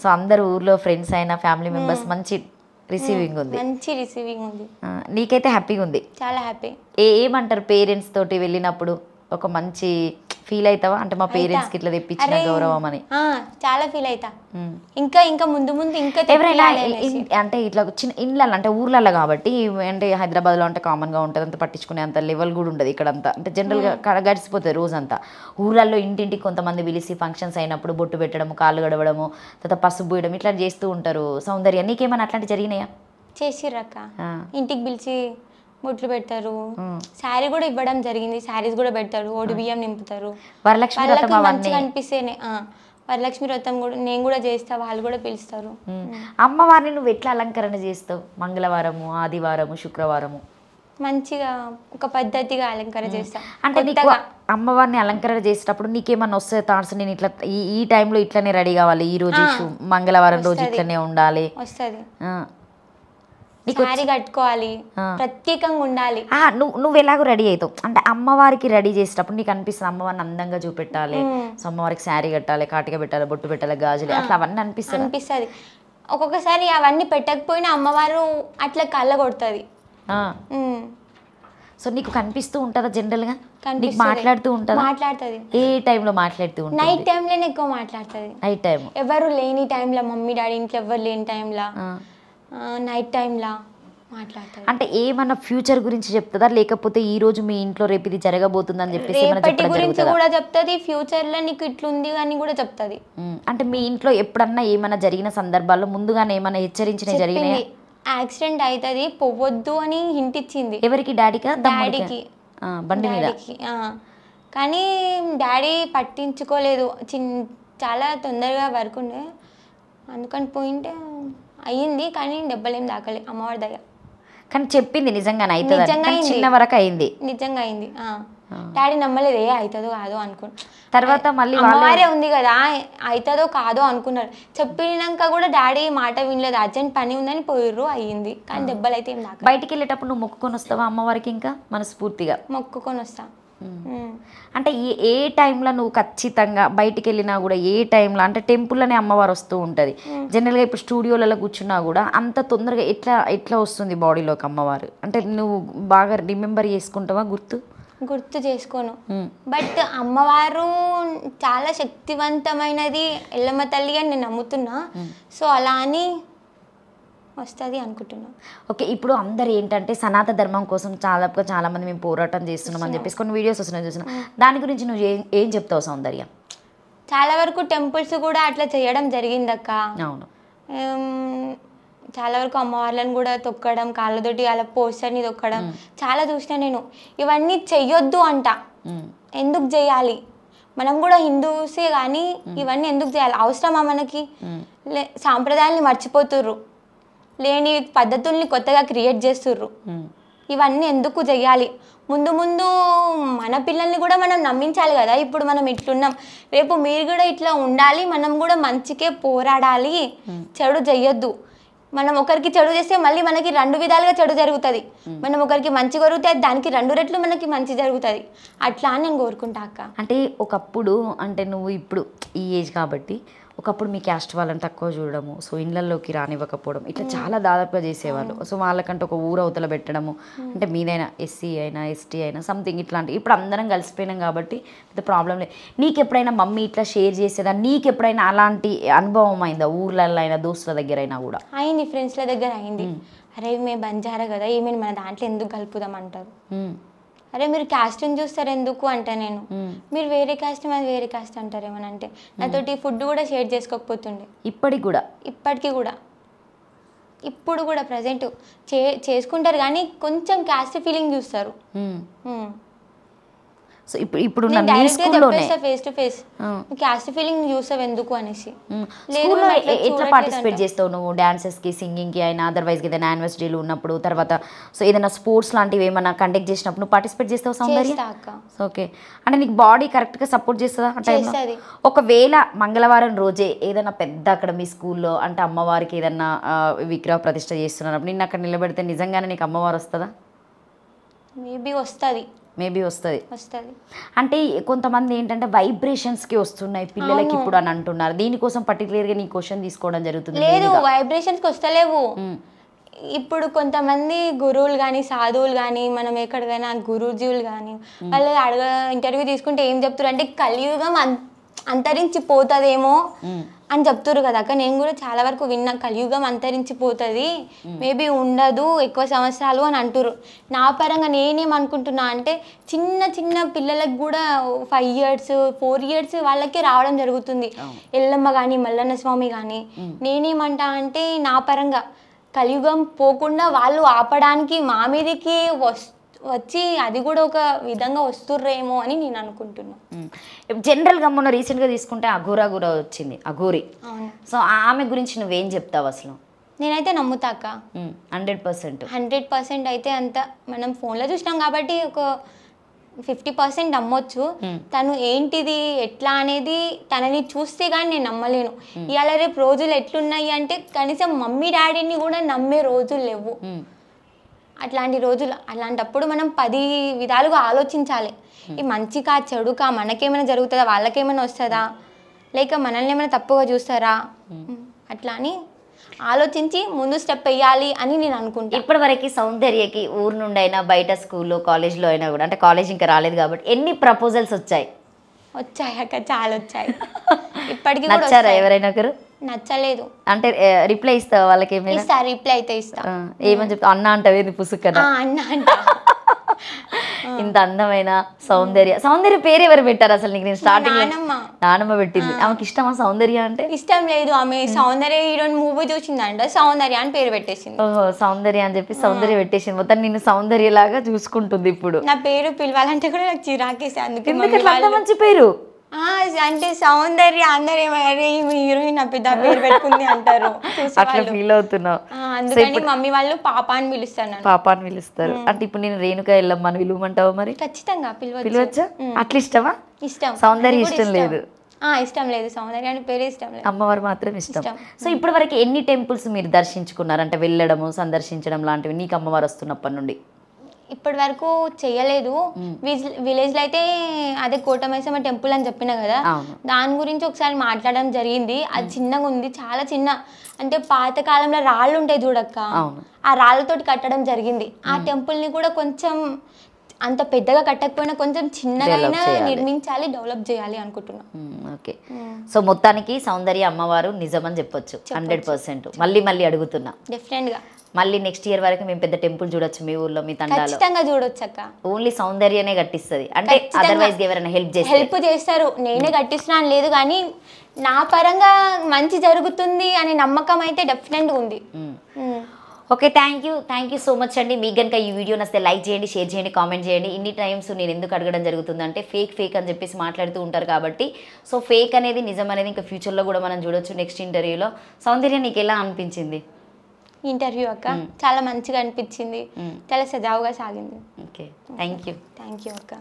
సో అందరు ఊర్లో ఫ్రెండ్స్ అయినా ఫ్యామిలీ మెంబర్స్ మంచి రిసీవింగ్ ఉంది. నీకైతే హ్యాపీగా ఉంది? చాలా హ్యాపీ. ఏమంటారు పేరెంట్స్ తోటి వెళ్ళినప్పుడు? ఒక మంచి ఫీల్ అవుతావా? అంటే మా పేరెంట్స్ కి ఇట్లా తెప్పించిన గౌరవం అని చాలా ఫీల్ అవుతా. ఇంకా ఇంకా ముందు ముందు ఇంకా ఎవరైనా అంటే ఇట్లా చిన్న ఇండ్లలో అంటే ఊర్లలో కాబట్టి, అంటే హైదరాబాద్లో అంటే కామన్గా ఉంటుంది, అంత పట్టించుకునే అంత లెవెల్ కూడా ఉండదు ఇక్కడ అంతా, అంటే జనరల్గా గడిచిపోతుంది రోజంతా. ఊర్లలో ఇంటింటికి కొంతమంది పిలిచి ఫంక్షన్స్ అయినప్పుడు బొట్టు పెట్టడము, కాళ్ళు గడవడము, తర్వాత పసుపు పూయడం ఇట్లా చేస్తూ ఉంటారు. సౌందర్య నీకేమైనా అట్లాంటి జరిగినాయా? చేసిర్రక్క, ఇంటికి పిలిచి బొట్లు పెడతారు, శారీ కూడా ఇవ్వడం జరిగింది, శారీస్ కూడా పెడతారు, ఓడి బియ్యం నింపుతారు. వరలక్ష్మి మంచిగా అనిపిస్తేనే వరలక్ష్మి వ్రతం కూడా నేను కూడా చేస్తా, వాళ్ళు కూడా పిలుస్తారు. అమ్మవారిని నువ్వు ఎట్లా అలంకరణ చేస్తావు? మంగళవారము, ఆదివారము, శుక్రవారము మంచిగా ఒక పద్ధతిగా అలంకరణ చేస్తా. అంటే నీకు అమ్మవారిని అలంకరణ చేసేటప్పుడు నీకేమన్నా వస్తాయి థాట్స్? నేను ఇట్లా ఈ టైంలో ఇట్లనే రెడీ కావాలి, ఈ రోజు మంగళవారం రోజు ఇట్లనే ఉండాలి, వస్తుంది శారీ కట్టుకోవాలి, ప్రత్యేకంగా ఉండాలి. నువ్వు ఎలాగో రెడీ అవుతావు అంటే అమ్మవారికి రెడీ చేసేటప్పుడు నీకు అనిపిస్తుంది అమ్మవారిని అందంగా చూపెట్టాలి, సో అమ్మవారికి శారీ కట్టాలి, కాటిక పెట్టాలి, బొట్టు పెట్టాలి, గాజులు అట్లా అవన్నీ అనిపిస్తుంది. ఒక్కొక్కసారి అవన్నీ పెట్టకపోయినా అమ్మవారు అట్లా కళ్ళ కొడుతుంది. సో నీకు కనిపిస్తూ ఉంటుందా జనరల్గా? నీకు మాట్లాడుతూ ఉంటుందా? మాట్లాడుతుంది. ఏ టైంలో మాట్లాడుతూ ఉంటుంది? నైట్ టైంలోనే ఎక్కువ మాట్లాడుతుంది. నైట్ టైం ఎవరు లేని టైంలో, మమ్మీ డాడీ ఇంట్లో ఎవరు లేని టైంలో, నైట్ టైంలో మాట్లాడుతుంది. అంటే ఏమన్నా ఫ్యూచర్ గురించి చెప్తుందా, లేకపోతే ఈ రోజు మీ ఇంట్లో రేపు ఇది జరగబోతుందని చెప్పేసి రేపటి గురించి కూడా చెప్తుంది, ఫ్యూచర్ లో నీకు ఇట్లుంది అని కూడా చెప్తుంది. అంటే మీ ఇంట్లో ఎప్పుడన్నా ఏమైనా జరిగిన సందర్భాల్లో ముందుగానే ఏమైనా హెచ్చరించిన జరిగినాయి? యాక్సిడెంట్ అవుతుంది పోవద్దు అని హింట్ ఇచ్చింది. ఎవరికి? డాడీకా? డాడీకి, బండి మీద. కానీ డాడీ పట్టించుకోలేదు, చాలా తొందరగా వర్క్ ఉండే అందుకని పోయింటే అయ్యింది, కానీ దెబ్బలేం దాకలే అమ్మవారి దయ. కానీ చెప్పింది నిజంగానే అవుతుంది, చిన్న వరకు అయింది, నిజంగా అయింది. డాడీ నమ్మలేదు, అవుతుందో కాదో అనుకున్నా. తర్వాత మళ్ళీ అమ్మవారే ఉంది కదా అవుతుందో కాదో అనుకున్నారు. చెప్పినాక కూడా డాడీ మాట వినలేదు, అర్జెంట్ పని ఉందని పోయిర్రు, అయ్యింది, కానీ దెబ్బలు అయితే ఏం దాకా. బయటికి వెళ్ళేటప్పుడు నువ్వు మొక్కుకొని వస్తావా అమ్మవారికి? ఇంకా మనస్ఫూర్తిగా మొక్కుకొని వస్తా. అంటే ఏ టైంలో నువ్వు ఖచ్చితంగా బయటికి వెళ్ళినా కూడా ఏ టైంలో అంటే టెంపుల్లోనే అమ్మవారు వస్తూ ఉంటుంది జనరల్గా? ఇప్పుడు స్టూడియోలలో కూర్చున్నా కూడా అంత తొందరగా ఎట్లా వస్తుంది బాడీలోకి అమ్మవారు? అంటే నువ్వు బాగా రిమెంబర్ చేసుకుంటావా? గుర్తు చేసుకోను, బట్ అమ్మవారు చాలా శక్తివంతమైనది ఎల్లమ్మ తల్లి అని నేను నమ్ముతున్నా. సో అలా అని వస్తుంది అనుకుంటున్నాను. ఓకే. ఇప్పుడు అందరు ఏంటంటే సనాతన ధర్మం కోసం చాలా మంది మేము పోరాటం చేస్తున్నాం అని చెప్పేసి కొన్ని వీడియోస్ వస్తున్నాయి చూసిన, దాని గురించి నువ్వు ఏం చెప్తావు సౌందర్య? చాలా వరకు టెంపుల్స్ కూడా అట్లా చేయడం జరిగిందక్క. అవును, చాలా వరకు అమ్మవార్లను కూడా తొక్కడం, కాళ్ళతోటి అలా పోస్టర్ని తొక్కడం చాలా చూసినా నేను. ఇవన్నీ చెయ్యొద్దు అంట, ఎందుకు చేయాలి? మనం కూడా హిందూసే కానీ ఇవన్నీ ఎందుకు చేయాలి? అవసరమా మనకి? సాంప్రదాయాల్ని మర్చిపోతుర్రు, లేని పద్ధతుల్ని కొత్తగా క్రియేట్ చేస్తుర్రు. ఇవన్నీ ఎందుకు చెయ్యాలి? ముందు ముందు మన పిల్లల్ని కూడా మనం నమ్మించాలి కదా. ఇప్పుడు మనం ఇట్లున్నాం, రేపు మీరు కూడా ఇట్లా ఉండాలి, మనం కూడా మంచికే పోరాడాలి, చెడు చెయ్యొద్దు. మనం ఒకరికి చెడు చేస్తే మళ్ళీ మనకి 2 విధాలుగా చెడు జరుగుతుంది. మనం ఒకరికి మంచి జరిగితే దానికి 2 రెట్లు మనకి మంచి జరుగుతుంది. అట్లా అని నేను కోరుకుంటా అక్క. అంటే ఒకప్పుడు అంటే నువ్వు ఇప్పుడు ఈ ఏజ్ కాబట్టి ఒకప్పుడు మీ క్యాస్ట్ వాళ్ళని తక్కువ చూడడము, సో ఇళ్ళల్లోకి రానివ్వకపోవడం ఇట్లా చాలా దాదాపుగా చేసేవాళ్ళు. సో వాళ్ళకంటే ఒక ఊరు అవతల పెట్టడము, అంటే మీదైనా ఎస్సీ అయినా ఎస్టీ అయినా సంథింగ్ ఇట్లాంటి. ఇప్పుడు అందరం కలిసిపోయినాం కాబట్టి పెద్ద ప్రాబ్లం లేదు. నీకు ఎప్పుడైనా మమ్మీ ఇట్లా షేర్ చేసేదా? నీకు ఎప్పుడైనా అలాంటి అనుభవం అయిందా? ఊర్లలో అయినా దోస్తుల దగ్గర అయినా కూడా అయింది, ఫ్రెండ్స్ల దగ్గర అయింది. అరే మేము బంజారా కదా, ఏమైనా మన దాంట్లో ఎందుకు కలుపుదాం అంటారు. అరే మీరు క్యాస్టింగ్ చూస్తారు ఎందుకు అంటే నేను మీరు వేరే క్యాస్ట్ అది వేరే క్యాస్ట్ అంటారు ఏమని అంటే నాతోటి ఫుడ్ కూడా షేర్ చేసుకోకపోతుండే. ఇప్పటికి కూడా ఇప్పుడు కూడా ప్రజెంట్ చేసుకుంటారు కానీ కొంచెం క్యాస్ట్ ఫీలింగ్ చూస్తారు. సో ఇప్పుడు face to face caste feeling చూసావు ఎందుకు అనేసి. స్కూల్లో ఎట్లా పార్టిసిపేట్ చేస్తావు నువ్వు డాన్సెస్కి సింగింగ్కి అయినా అదర్వైజ్కి ఏదైనా యానివర్సరీలు ఉన్నప్పుడు తర్వాత సో ఏదైనా స్పోర్ట్స్ లాంటివి ఏమైనా కండక్ట్ చేసినప్పుడు నువ్వు పార్టిసిపేట్ చేస్తావు సౌందర్య? ఓకే, అంటే నీకు బాడీ కరెక్ట్గా సపోర్ట్ చేస్తుందా ఆ టైంలో? ఒకవేళ మంగళవారం రోజే ఏదైనా పెద్ద అక్కడ మీ స్కూల్లో అంటే అమ్మవారికి ఏదన్నా విగ్రహ ప్రతిష్ట చేస్తున్నప్పుడు నిన్ను అక్కడ నిలబెడితే నిజంగానే నీకు అమ్మవారు వస్తుందా? మేబీ వస్తుంది. అంటే కొంతమంది ఏంటంటే వైబ్రేషన్స్కి వస్తున్నాయి పిల్లలకి ఇప్పుడు అని అంటున్నారు. దీనికోసం పర్టికులర్గా నీ క్వశ్చన్ తీసుకోవడం జరుగుతుంది. లేదు, వైబ్రేషన్స్కి వస్తలేవు. ఇప్పుడు కొంతమంది గురువులు కానీ సాధువులు కానీ మనం ఎక్కడికైనా గురుజీవులు కానీ వాళ్ళు ఇంటర్వ్యూ తీసుకుంటే ఏం చెప్తారు అంటే కలియుగం అంతరించిపోతుందేమో అని చెప్తారు కదా అక్క. నేను కూడా చాలా వరకు విన్నా కలియుగం అంతరించిపోతుంది, మేబీ ఉండదు ఎక్కువ సంవత్సరాలు అని అంటారు. నా పరంగా నేనేమనుకుంటున్నా అంటే చిన్న చిన్న పిల్లలకు కూడా 5 years 4 years వాళ్ళకే రావడం జరుగుతుంది ఎల్లమ్మ కానీ మల్లన్న స్వామి కానీ. నేనేమంటా అంటే నా పరంగా కలియుగం పోకుండా వాళ్ళు ఆపడానికి మా మీదకి వచ్చి అది కూడా ఒక విధంగా వస్తుర్రేమో అని నేను అనుకుంటున్నా. జనరల్గా మొన్న రీసెంట్గా తీసుకుంటే అఘోరా కూడా వచ్చింది, అఘోరి. సో ఆమె గురించి నువ్వేం చెప్తావు అసలు? నేనైతే నమ్ముతాక 100% అయితే అంత మనం ఫోన్లో చూసినాం కాబట్టి ఒక 50% నమ్మొచ్చు. తను ఏంటిది ఎట్లా అనేది తనని చూస్తే కానీ నేను నమ్మలేను. ఇవాళ రేపు రోజులు ఎట్లున్నాయి అంటే కనీసం మమ్మీ డాడీని కూడా నమ్మే రోజులు లేవు. అట్లాంటి రోజులు, అలాంటప్పుడు మనం 10 విధాలుగా ఆలోచించాలి. ఈ మంచికా చెడుకా మనకేమైనా జరుగుతుందా వాళ్ళకేమైనా వస్తుందా లేక మనల్ని ఏమైనా తప్పుగా చూస్తారా అట్లా అని ఆలోచించి ముందు స్టెప్ వేయాలి అని నేను అనుకుంటాను. ఇప్పటివరకు సౌందర్యకి ఊరు నుండి అయినా బయట స్కూల్లో కాలేజ్లో అయినా కూడా అంటే కాలేజ్ ఇంకా రాలేదు కాబట్టి ఎన్ని ప్రపోజల్స్ వచ్చాయి? అక్క చాలా వచ్చాయి. ఇప్పటికీ నచ్చారా ఎవరైనా ఒకరు? నచ్చలేదు అంటే రిప్లై ఇస్తావా వాళ్ళకి? ఏమైనా రిప్లై అయితే ఇస్తా. ఏమని చెప్తా? అన్న అంటవేది పుసుక్ కదా అన్న అంట. ఇంత అందమైన సౌందర్య పేరు ఎవరు పెట్టారు అసలు నీకు? నేను స్టార్టింగ్ నానమ్మ పెట్టింది. ఆమెకి ఇష్టమా సౌందర్య అంటే? ఇష్టం లేదు, ఆమె సౌందర్య హీరోయిన్ మూవీ చూసిందంట సౌందర్య అని పేరు పెట్టేసింది. ఓహో, సౌందర్య అని చెప్పి సౌందర్య పెట్టేసింది. మొత్తం నిన్ను సౌందర్య లాగా చూసుకుంటుంది. ఇప్పుడు నా పేరు పిలవాలంటే కూడా నాకు చిరాకేసి. అందుకే మంచి పేరు అంటే సౌందర్య అందరు హీరోయిన్ పెద్ద పేరు పెట్టుకుంది అంటారు, అట్లా ఫీల్ అవుతున్నావు. అందుకని మమ్మీ వాళ్ళు పాప అని పిలుస్తారు. పాప అని పిలుస్తారు అంటే ఇప్పుడు నేను రేణుక ఎల్లమ్మ అని పిలువమంటావా? మరి ఖచ్చితంగా పిలవచ్చా? అట్లా ఇష్టమా? ఇష్టం. సౌందర్య ఇష్టం లేదు? ఇష్టం లేదు, సౌందర్య అని పేరే ఇష్టం లేదు, అమ్మవారు మాత్రం ఇష్టం. సో ఇప్పటి వరకు ఎన్ని టెంపుల్స్ మీరు దర్శించుకున్నారు అంటే వెళ్ళడము సందర్శించడం లాంటివి నీకు అమ్మవారు వస్తున్నప్పటి నుండి? ఇప్పటి వరకు చెయ్యలేదు. విలేజ్లో అయితే అదే కోటమైసమ్మ టెంపుల్ అని చెప్పిన కదా, దాని గురించి ఒకసారి మాట్లాడడం జరిగింది. అది చిన్నగా ఉంది, చాలా చిన్న. అంటే పాత కాలంలో రాళ్ళు ఉంటాయి చూడక్క, ఆ రాళ్ళతోటి కట్టడం జరిగింది. ఆ టెంపుల్ని కూడా కొంచెం అంత పెద్దగా కట్టకపోయినా కొంచెం చిన్నగా నిర్మించాలి, డెవలప్ చేయాలి అనుకుంటున్నా. ఓకే, సో మొత్తానికి సౌందర్య అమ్మవారు నిజమని చెప్పొచ్చు 100%. మళ్ళీ అడుగుతున్నా, డెఫినెట్గా మళ్ళీ నెక్స్ట్ ఇయర్ వరకు మేము పెద్ద టెంపుల్ చూడొచ్చు మీ ఊర్లో, మీ తండాలో? ఖచ్చితంగా చూడొచ్చు అక్క. ఓన్లీ సౌందర్యనే కట్టిస్తుంది అంటే అదర్వైజ్ ఎవరైనా హెల్ప్ చేస్తారు? నేనే కట్టిస్తున్నాను లేదు కానీ నా పరంగా మంచి జరుగుతుంది అనే నమ్మకం అయితే డెఫినెట్గా ఉంది. Okay, thank you so much అండి. మీకు కనుక ఈ వీడియో నచ్చితే లైక్ చేయండి, షేర్ చేయండి, కామెంట్ చేయండి. ఇన్ని టైమ్స్ నేను ఎందుకు అడగడం జరుగుతుందంటే ఫేక్ అని చెప్పేసి మాట్లాడుతూ ఉంటారు కాబట్టి. సో ఫేక్ అనేది నిజం అనేది ఇంకా ఫ్యూచర్లో కూడా మనం చూడొచ్చు నెక్స్ట్ ఇంటర్వ్యూలో. సౌందర్య నీకు ఎలా అనిపించింది ఇంటర్వ్యూ అక్క? చాలా మంచిగా అనిపించింది, చాలా సజావుగా సాగింది. ఓకే, థ్యాంక్ యూ అక్క.